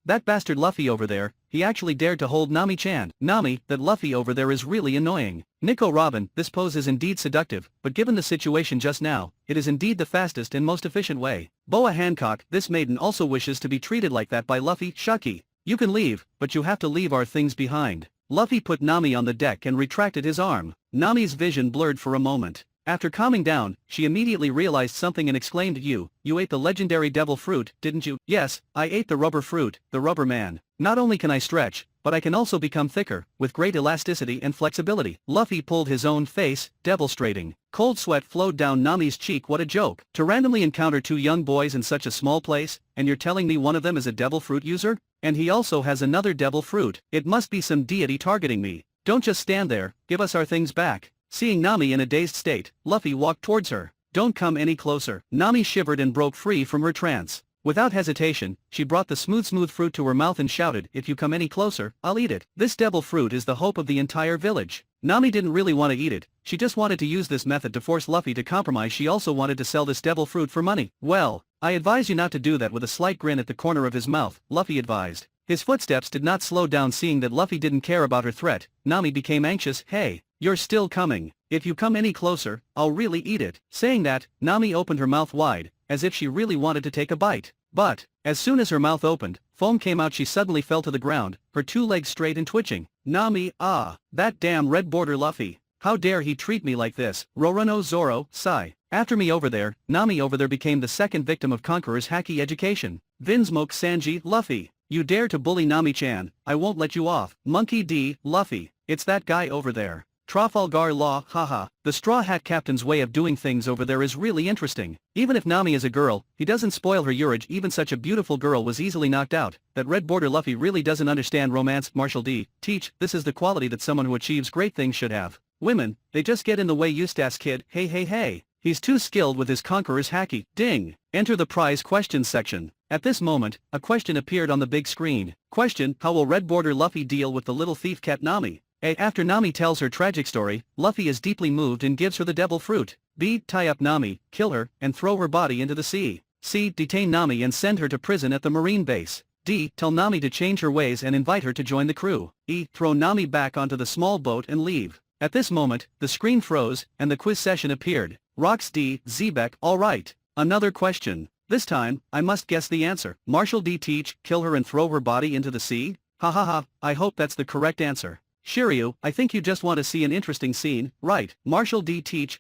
that bastard Luffy over there, he actually dared to hold Nami-chan. Nami, that Luffy over there is really annoying. Nico Robin, this pose is indeed seductive, but given the situation just now, it is indeed the fastest and most efficient way. Boa Hancock, this maiden also wishes to be treated like that by Luffy. Shucky, you can leave, but you have to leave our things behind. Luffy put Nami on the deck and retracted his arm. Nami's vision blurred for a moment. After calming down, she immediately realized something and exclaimed, You ate the legendary devil fruit, didn't you?" "Yes, I ate the rubber fruit, the rubber man. Not only can I stretch, but I can also become thicker, with great elasticity and flexibility." Luffy pulled his own face, demonstrating. Cold sweat flowed down Nami's cheek. What a joke. To randomly encounter two young boys in such a small place, and you're telling me one of them is a devil fruit user? And he also has another devil fruit. It must be some deity targeting me. Don't just stand there, give us our things back. Seeing Nami in a dazed state, Luffy walked towards her. "Don't come any closer." Nami shivered and broke free from her trance. Without hesitation, she brought the smooth fruit to her mouth and shouted, "If you come any closer, I'll eat it." This devil fruit is the hope of the entire village. Nami didn't really want to eat it, she just wanted to use this method to force Luffy to compromise. She also wanted to sell this devil fruit for money. "Well, I advise you not to do that." With a slight grin at the corner of his mouth, Luffy advised. His footsteps did not slow down. Seeing that Luffy didn't care about her threat, Nami became anxious. "Hey, you're still coming. If you come any closer, I'll really eat it." Saying that, Nami opened her mouth wide, as if she really wanted to take a bite. But, as soon as her mouth opened, foam came out. She suddenly fell to the ground, her two legs straight and twitching. "Nami, that damn red border Luffy. How dare he treat me like this?" Roronoa Zoro, sigh. After me over there, Nami over there became the second victim of Conqueror's hacky education. Vinsmoke Sanji, Luffy. "You dare to bully Nami-chan, I won't let you off." Monkey D, Luffy. "It's that guy over there. Trafalgar Law, haha." The Straw Hat Captain's way of doing things over there is really interesting. Even if Nami is a girl, he doesn't spoil her urge. Even such a beautiful girl was easily knocked out. That red border Luffy really doesn't understand romance. Marshall D, teach, this is the quality that someone who achieves great things should have. Women, they just get in the way. Eustace Kid, hey. He's too skilled with his Conqueror's hacky. Ding. Enter the prize questions section. At this moment, a question appeared on the big screen. Question, how will red border Luffy deal with the little thief cat Nami? A. After Nami tells her tragic story, Luffy is deeply moved and gives her the devil fruit. B. Tie up Nami, kill her, and throw her body into the sea. C. Detain Nami and send her to prison at the marine base. D. Tell Nami to change her ways and invite her to join the crew. E. Throw Nami back onto the small boat and leave. At this moment, the screen froze, and the quiz session appeared. Rox D. Xebec, alright. Another question. This time, I must guess the answer. Marshall D. Teach, kill her and throw her body into the sea? I hope that's the correct answer. Shiryu, I think you just want to see an interesting scene, right? Marshall D. Teach,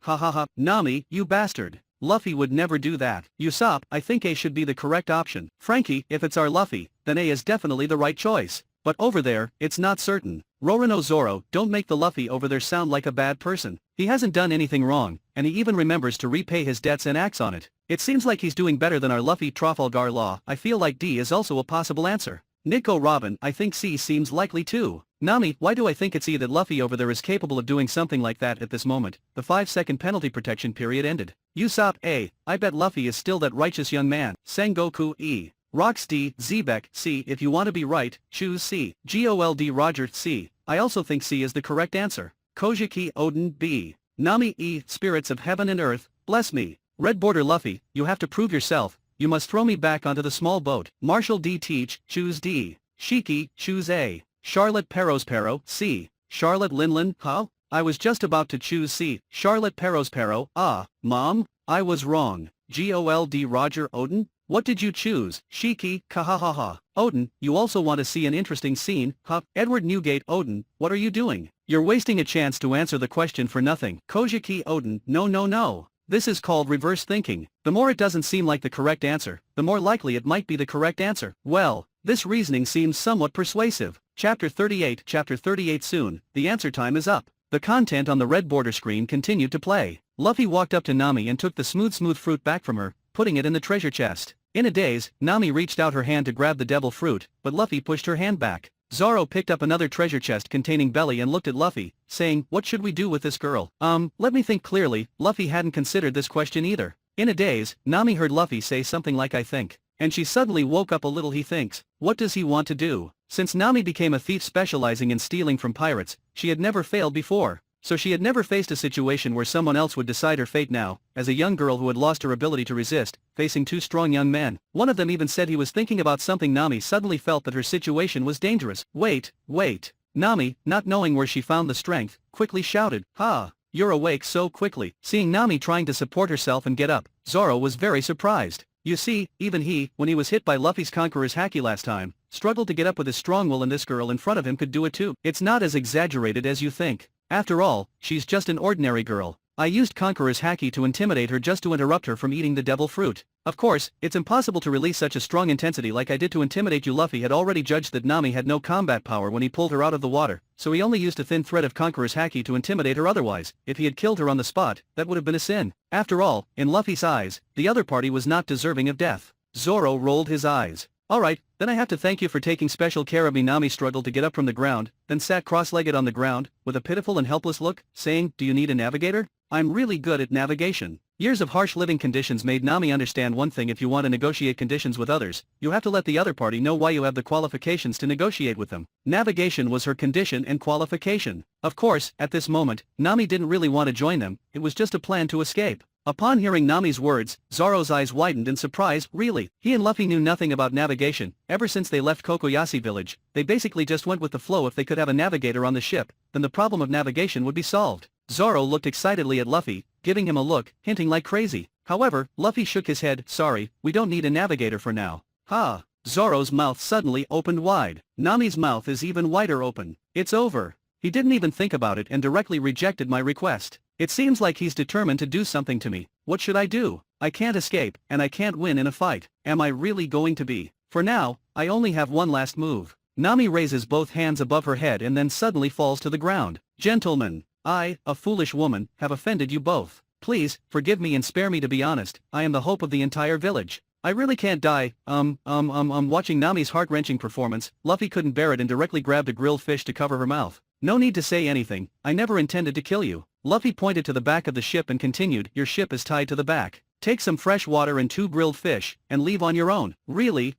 Nami, you bastard. Luffy would never do that. Usopp, I think A should be the correct option. Frankie, if it's our Luffy, then A is definitely the right choice. But over there, it's not certain. Roronoa Zoro, don't make the Luffy over there sound like a bad person. He hasn't done anything wrong, and he even remembers to repay his debts and acts on it. It seems like he's doing better than our Luffy. Trafalgar Law, I feel like D is also a possible answer. Nico Robin, I think C seems likely too. Nami, why do I think it's E that Luffy over there is capable of doing something like that at this moment? The 5-second penalty protection period ended. Usopp A, I bet Luffy is still that righteous young man. Sengoku E. Rox D, Xebec, C. If you want to be right, choose C. Gold Roger C. I also think C is the correct answer. Kojiki Odin B. Nami E. Spirits of heaven and earth, bless me. Red border Luffy, you have to prove yourself. you must throw me back onto the small boat. Marshall D. Teach, choose D. Shiki, choose A. Charlotte Perros, C. Charlotte Linlin, huh? I was just about to choose C. Charlotte Perros, Mom? I was wrong. Gold Roger Odin? What did you choose? Shiki, kahahaha. Odin, you also want to see an interesting scene, huh? Edward Newgate Odin, what are you doing? You're wasting a chance to answer the question for nothing. Kojiki Odin, no. This is called reverse thinking. The more it doesn't seem like the correct answer, the more likely it might be the correct answer. Well, this reasoning seems somewhat persuasive. Chapter 38 soon, the answer time is up. The content on the red border screen continued to play. Luffy walked up to Nami and took the smooth fruit back from her, putting it in the treasure chest. In a daze, Nami reached out her hand to grab the devil fruit, but Luffy pushed her hand back. Zoro picked up another treasure chest containing Belly and looked at Luffy, saying, what should we do with this girl? Let me think clearly. Luffy hadn't considered this question either. In a daze, Nami heard Luffy say something like I think. And she suddenly woke up a little. He thinks. What does he want to do? Since Nami became a thief specializing in stealing from pirates, she had never failed before. So she had never faced a situation where someone else would decide her fate now, as a young girl who had lost her ability to resist, facing two strong young men. One of them even said he was thinking about something. Nami suddenly felt that her situation was dangerous. Wait. Nami, not knowing where she found the strength, quickly shouted, ha! You're awake so quickly. Seeing Nami trying to support herself and get up, Zoro was very surprised. You see, even he, when he was hit by Luffy's Conqueror's Haki last time, struggled to get up with his strong will, and this girl in front of him could do it too. It's not as exaggerated as you think. After all, she's just an ordinary girl. I used Conqueror's Haki to intimidate her just to interrupt her from eating the devil fruit. Of course, it's impossible to release such a strong intensity like I did to intimidate you. Luffy had already judged that Nami had no combat power when he pulled her out of the water, so he only used a thin thread of Conqueror's Haki to intimidate her. Otherwise, if he had killed her on the spot, that would have been a sin. After all, in Luffy's eyes, the other party was not deserving of death. Zoro rolled his eyes. Alright, then I have to thank you for taking special care of me. Nami struggled to get up from the ground, then sat cross-legged on the ground, with a pitiful and helpless look, saying, do you need a navigator? I'm really good at navigation. Years of harsh living conditions made Nami understand one thing: if you want to negotiate conditions with others, you have to let the other party know why you have the qualifications to negotiate with them. Navigation was her condition and qualification. Of course, at this moment, Nami didn't really want to join them, it was just a plan to escape. Upon hearing Nami's words, Zoro's eyes widened in surprise. Really? He and Luffy knew nothing about navigation. Ever since they left Kokoyashi village, they basically just went with the flow. If they could have a navigator on the ship, then the problem of navigation would be solved. Zoro looked excitedly at Luffy, giving him a look, hinting like crazy. However, Luffy shook his head. Sorry, we don't need a navigator for now. Ha! Zoro's mouth suddenly opened wide. Nami's mouth is even wider open. It's over. He didn't even think about it and directly rejected my request. It seems like he's determined to do something to me. What should I do? I can't escape, and I can't win in a fight. Am I really going to be? For now, I only have one last move. Nami raises both hands above her head and then suddenly falls to the ground. Gentlemen, I, a foolish woman, have offended you both. Please, forgive me and spare me. To be honest, I am the hope of the entire village. I really can't die. Watching Nami's heart-wrenching performance, Luffy couldn't bear it and directly grabbed a grilled fish to cover her mouth. No need to say anything, I never intended to kill you. Luffy pointed to the back of the ship and continued, your ship is tied to the back. Take some fresh water and 2 grilled fish, and leave on your own. Really?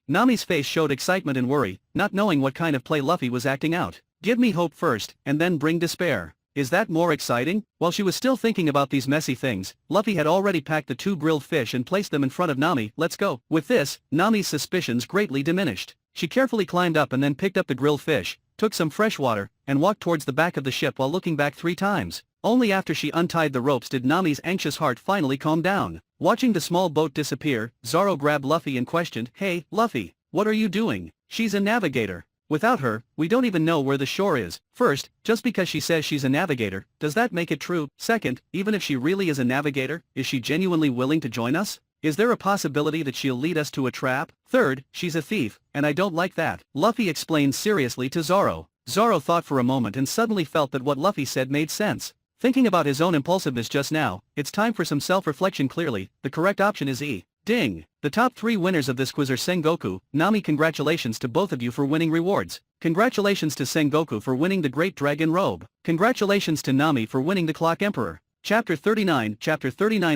Nami's face showed excitement and worry, not knowing what kind of play Luffy was acting out. Give me hope first, and then bring despair. Is that more exciting? While she was still thinking about these messy things, Luffy had already packed the 2 grilled fish and placed them in front of Nami. Let's go. With this, Nami's suspicions greatly diminished. She carefully climbed up and then picked up the grilled fish, took some fresh water, and walked towards the back of the ship while looking back 3 times. Only after she untied the ropes did Nami's anxious heart finally calm down. Watching the small boat disappear, Zoro grabbed Luffy and questioned, hey, Luffy, what are you doing? She's a navigator. Without her, we don't even know where the shore is. First, just because she says she's a navigator, does that make it true? Second, even if she really is a navigator, is she genuinely willing to join us? Is there a possibility that she'll lead us to a trap? Third, she's a thief, and I don't like that. Luffy explained seriously to Zoro. Zoro thought for a moment and suddenly felt that what Luffy said made sense. Thinking about his own impulsiveness just now, it's time for some self-reflection. Clearly, the correct option is E. Ding! The top 3 winners of this quiz are Sengoku, Nami. Congratulations to both of you for winning rewards. Congratulations to Sengoku for winning the Great Dragon Robe. Congratulations to Nami for winning the Clock Emperor. Chapter 39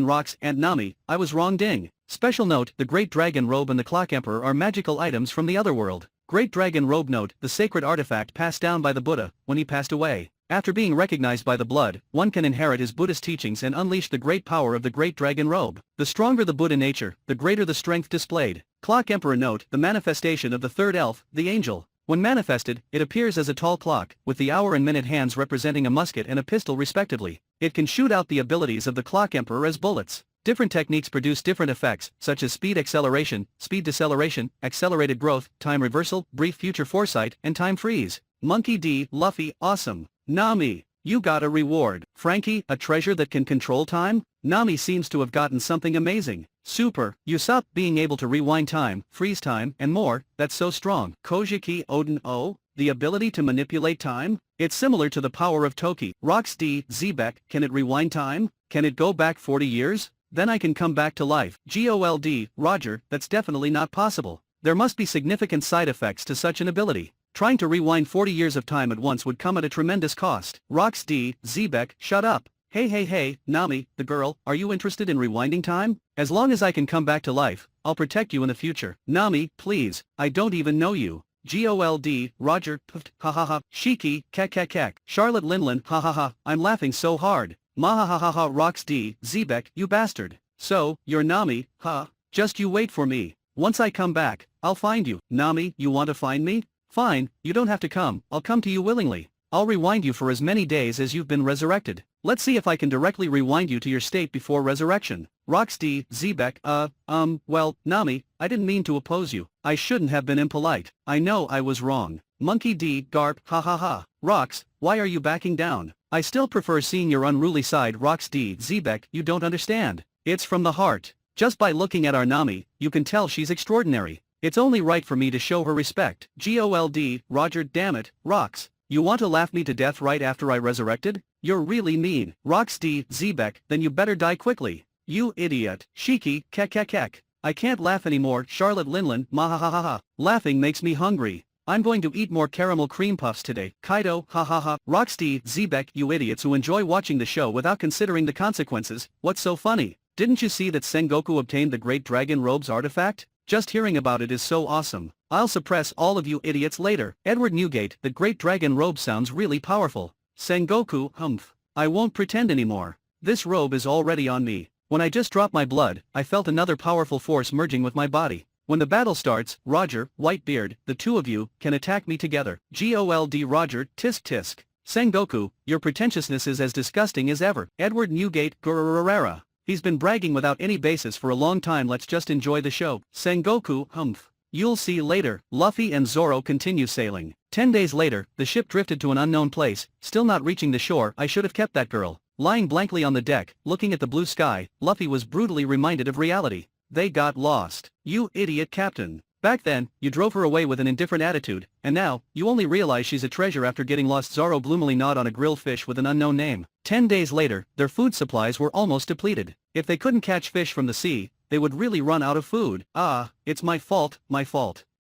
Rocks and Nami, I was wrong. Ding! Special note, the Great Dragon Robe and the Clock Emperor are magical items from the other world. Great Dragon Robe. Note, the sacred artifact passed down by the Buddha when he passed away. After being recognized by the blood, one can inherit his Buddhist teachings and unleash the great power of the Great Dragon Robe. The stronger the Buddha nature, the greater the strength displayed. Clock Emperor. Note, the manifestation of the third elf, the angel. When manifested, it appears as a tall clock, with the hour and minute hands representing a musket and a pistol respectively. It can shoot out the abilities of the Clock Emperor as bullets. Different techniques produce different effects, such as speed acceleration, speed deceleration, accelerated growth, time reversal, brief future foresight, and time freeze. Monkey D. Luffy, awesome. Nami, you got a reward. Frankie, a treasure that can control time? Nami seems to have gotten something amazing. Super. Usopp, being able to rewind time, freeze time, and more, that's so strong. Kojiki Odin O, the ability to manipulate time? It's similar to the power of Toki. Rox D. Xebec, can it rewind time? Can it go back 40 years? Then I can come back to life. Gol D. Roger, that's definitely not possible. There must be significant side effects to such an ability. Trying to rewind 40 years of time at once would come at a tremendous cost. Rox D. Xebec, shut up. Hey, Nami, the girl, are you interested in rewinding time? As long as I can come back to life, I'll protect you in the future. Nami, please, I don't even know you. Gol D. Roger, pft, ha ha ha. Shiki, kek. Charlotte Linlin, ha ha ha, I'm laughing so hard. Mahahaha. Rox D. Xebec, you bastard. So, you're Nami, huh? Just you wait for me. Once I come back, I'll find you. Nami, you want to find me? Fine, you don't have to come, I'll come to you willingly. I'll rewind you for as many days as you've been resurrected. Let's see if I can directly rewind you to your state before resurrection. Rox D. Xebec, well, Nami, I didn't mean to oppose you. I shouldn't have been impolite. I know I was wrong. Monkey D. Garp, ha ha ha. Rox, why are you backing down? I still prefer seeing your unruly side. Rox D. Xebec, you don't understand. It's from the heart. Just by looking at our Nami, you can tell she's extraordinary. It's only right for me to show her respect. Gol D. Roger, damn it, Rox. You want to laugh me to death right after I resurrected? You're really mean. Rox D. Xebec, then you better die quickly. You idiot. Shiki, kek. I can't laugh anymore. Charlotte Linlin, mahahaha. Laughing makes me hungry. I'm going to eat more caramel cream puffs today. Kaido, ha ha ha. Rox D. Xebec, you idiots who enjoy watching the show without considering the consequences, what's so funny? Didn't you see that Sengoku obtained the Great Dragon Robe's artifact? Just hearing about it is so awesome. I'll suppress all of you idiots later. Edward Newgate, the Great Dragon Robe sounds really powerful. Sengoku, humph. I won't pretend anymore. This robe is already on me. When I just dropped my blood, I felt another powerful force merging with my body. When the battle starts, Roger, Whitebeard, the two of you, can attack me together. Gol D. Roger, tisk. Sengoku, your pretentiousness is as disgusting as ever. Edward Newgate, Gurururara. He's been bragging without any basis for a long time. Let's just enjoy the show. Sengoku, humph. You'll see later. Luffy and Zoro continue sailing. 10 days later, the ship drifted to an unknown place, still not reaching the shore. I should have kept that girl. Lying blankly on the deck, looking at the blue sky, Luffy was brutally reminded of reality. They got lost. You idiot captain. Back then, you drove her away with an indifferent attitude, and now, you only realize she's a treasure after getting lost. Zoro gloomily gnawed on a grilled fish with an unknown name. 10 days later, their food supplies were almost depleted. If they couldn't catch fish from the sea, they would really run out of food. Ah, it's my fault.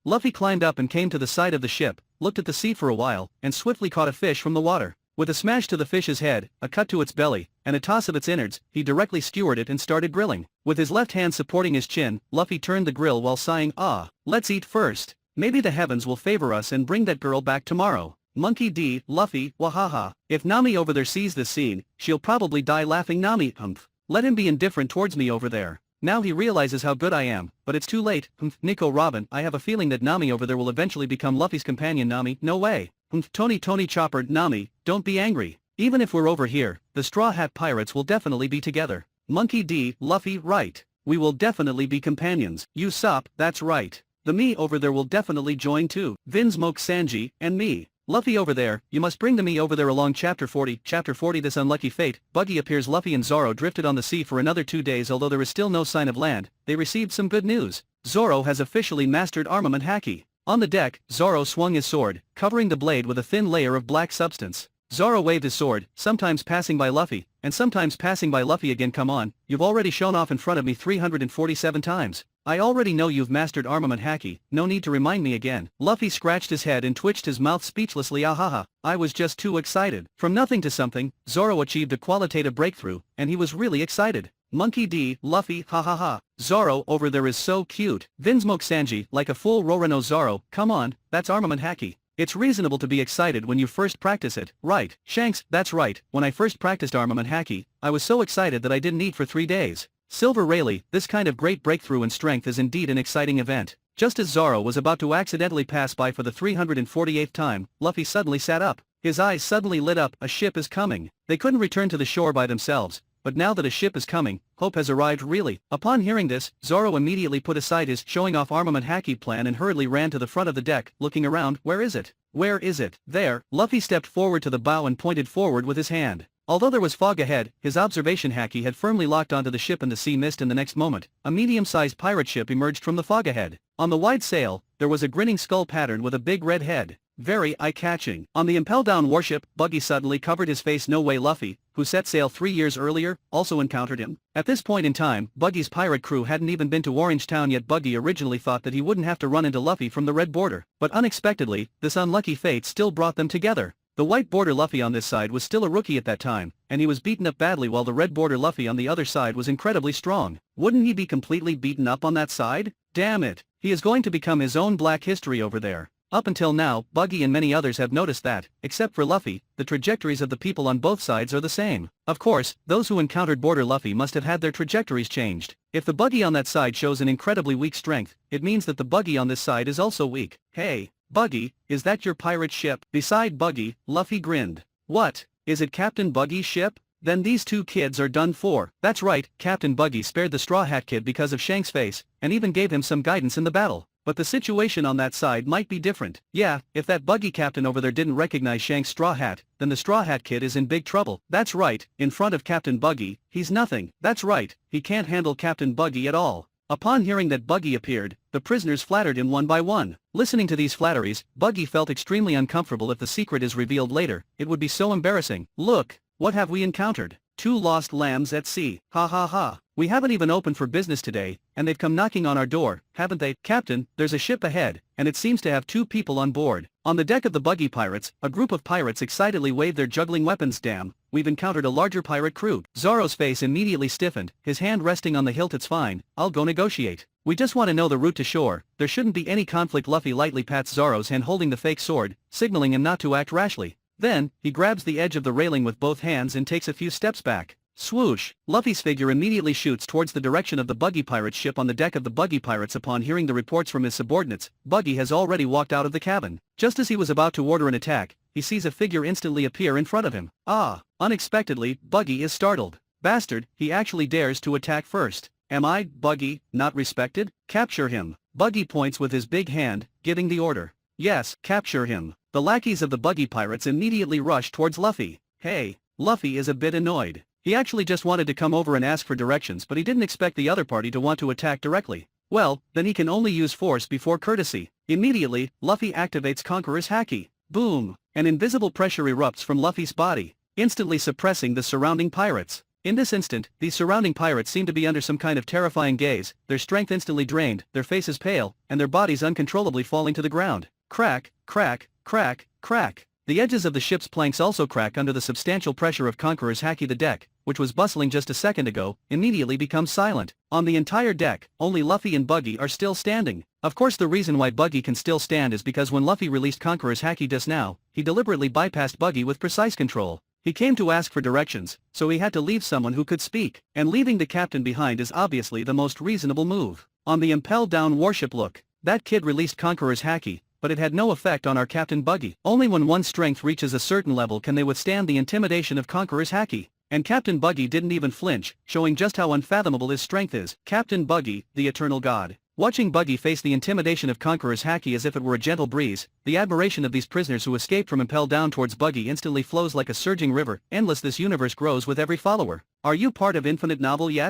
Luffy climbed up and came to the side of the ship, looked at the sea for a while, and swiftly caught a fish from the water. With a smash to the fish's head, a cut to its belly, and a toss of its innards, he directly skewered it and started grilling. With his left hand supporting his chin, Luffy turned the grill while sighing, ah, let's eat first. Maybe the heavens will favor us and bring that girl back tomorrow. Monkey D. Luffy, wahaha. If Nami over there sees this scene, she'll probably die laughing. Nami, humph. Let him be indifferent towards me over there. Now he realizes how good I am, but it's too late. Nico Robin, I have a feeling that Nami over there will eventually become Luffy's companion. Nami, no way. Tony Chopper, Nami, don't be angry. Even if we're over here, the Straw Hat Pirates will definitely be together. Monkey D. Luffy, right. We will definitely be companions. Usopp, that's right. The me over there will definitely join too. Vinsmoke, Sanji, and me. Luffy over there, you must bring the me over there along. Chapter 40. Chapter 40. This unlucky fate. Buggy appears. Luffy and Zoro drifted on the sea for another 2 days. Although there is still no sign of land, they received some good news. Zoro has officially mastered armament haki. On the deck, Zoro swung his sword, covering the blade with a thin layer of black substance. Zoro waved his sword, sometimes passing by Luffy, and sometimes passing by Luffy again. Come on, you've already shown off in front of me 347 times. I already know you've mastered armament haki, no need to remind me again. Luffy scratched his head and twitched his mouth speechlessly. Ahaha, I was just too excited. From nothing to something, Zoro achieved a qualitative breakthrough, and he was really excited. Monkey D, Luffy, ha ha ha. Zoro over there is so cute. Vinsmoke Sanji, like a full Rorano Zoro, come on, that's armament haki. It's reasonable to be excited when you first practice it, right? Shanks, that's right, when I first practiced armament haki, I was so excited that I didn't eat for 3 days. Silver Rayleigh, this kind of great breakthrough in strength is indeed an exciting event. Just as Zoro was about to accidentally pass by for the 348th time, Luffy suddenly sat up. His eyes suddenly lit up, a ship is coming. They couldn't return to the shore by themselves, but now that a ship is coming, hope has arrived really. Upon hearing this, Zoro immediately put aside his showing off armament haki plan and hurriedly ran to the front of the deck, looking around. Where is it? Where is it? There. Luffy stepped forward to the bow and pointed forward with his hand. Although there was fog ahead, his observation haki had firmly locked onto the ship in the sea mist, and the next moment, a medium-sized pirate ship emerged from the fog ahead. On the wide sail, there was a grinning skull pattern with a big red head. Very eye-catching. On the impel-down warship, Buggy suddenly covered his face. No way. Luffy, who set sail 3 years earlier, also encountered him. At this point in time, Buggy's pirate crew hadn't even been to Orange Town yet. Buggy originally thought that he wouldn't have to run into Luffy from the red border, but unexpectedly, this unlucky fate still brought them together. The white border Luffy on this side was still a rookie at that time, and he was beaten up badly, while the red border Luffy on the other side was incredibly strong. Wouldn't he be completely beaten up on that side? Damn it, he is going to become his own black history over there. Up until now, Buggy and many others have noticed that, except for Luffy, the trajectories of the people on both sides are the same. Of course, those who encountered border Luffy must have had their trajectories changed. If the Buggy on that side shows an incredibly weak strength, it means that the Buggy on this side is also weak. Hey, Buggy, is that your pirate ship? Beside Buggy, Luffy grinned. What? Is it Captain Buggy's ship? Then these two kids are done for. That's right, Captain Buggy spared the Straw Hat Kid because of Shanks' face, and even gave him some guidance in the battle. But the situation on that side might be different. Yeah, if that Buggy captain over there didn't recognize Shanks' Straw Hat, then the Straw Hat Kid is in big trouble. That's right, in front of Captain Buggy, he's nothing. That's right, he can't handle Captain Buggy at all. Upon hearing that Buggy appeared, the prisoners flattered him one by one. Listening to these flatteries, Buggy felt extremely uncomfortable. If the secret is revealed later, it would be so embarrassing. Look, what have we encountered? 2 lost lambs at sea. Ha ha ha. We haven't even opened for business today, and they've come knocking on our door, haven't they? Captain, there's a ship ahead, and it seems to have 2 people on board. On the deck of the Buggy Pirates, a group of pirates excitedly waved their juggling weapons. Damn, we've encountered a larger pirate crew. Zoro's face immediately stiffened, his hand resting on the hilt. It's fine, I'll go negotiate. We just want to know the route to shore. There shouldn't be any conflict. Luffy lightly pats Zoro's hand holding the fake sword, signaling him not to act rashly. Then, he grabs the edge of the railing with both hands and takes a few steps back. Swoosh! Luffy's figure immediately shoots towards the direction of the Buggy Pirate ship. On the deck of the Buggy Pirates, upon hearing the reports from his subordinates, Buggy has already walked out of the cabin. Just as he was about to order an attack, he sees a figure instantly appear in front of him. Ah! Unexpectedly, Buggy is startled. Bastard, he actually dares to attack first. Am I, Buggy, not respected? Capture him. Buggy points with his big hand, giving the order. Yes, capture him. The lackeys of the Buggy Pirates immediately rush towards Luffy. Hey! Luffy is a bit annoyed. He actually just wanted to come over and ask for directions, but he didn't expect the other party to want to attack directly. Well, then he can only use force before courtesy. Immediately, Luffy activates Conqueror's Haki. Boom! An invisible pressure erupts from Luffy's body, instantly suppressing the surrounding pirates. In this instant, these surrounding pirates seem to be under some kind of terrifying gaze, their strength instantly drained, their faces pale, and their bodies uncontrollably falling to the ground. Crack, crack, crack, crack. The edges of the ship's planks also crack under the substantial pressure of Conqueror's Haki. The deck, which was bustling just a second ago, immediately becomes silent. On the entire deck, only Luffy and Buggy are still standing. Of course, the reason why Buggy can still stand is because when Luffy released Conqueror's Haki just now, he deliberately bypassed Buggy with precise control. He came to ask for directions, so he had to leave someone who could speak, and leaving the captain behind is obviously the most reasonable move. On the impel-down warship, look, that kid released Conqueror's Haki, but it had no effect on our Captain Buggy. Only when one's strength reaches a certain level can they withstand the intimidation of Conqueror's Haki. And Captain Buggy didn't even flinch, showing just how unfathomable his strength is. Captain Buggy, the eternal god. Watching Buggy face the intimidation of Conqueror's Haki as if it were a gentle breeze, the admiration of these prisoners who escaped from impel down towards Buggy instantly flows like a surging river. Endless, this universe grows with every follower. Are you part of Infinite Novel yet?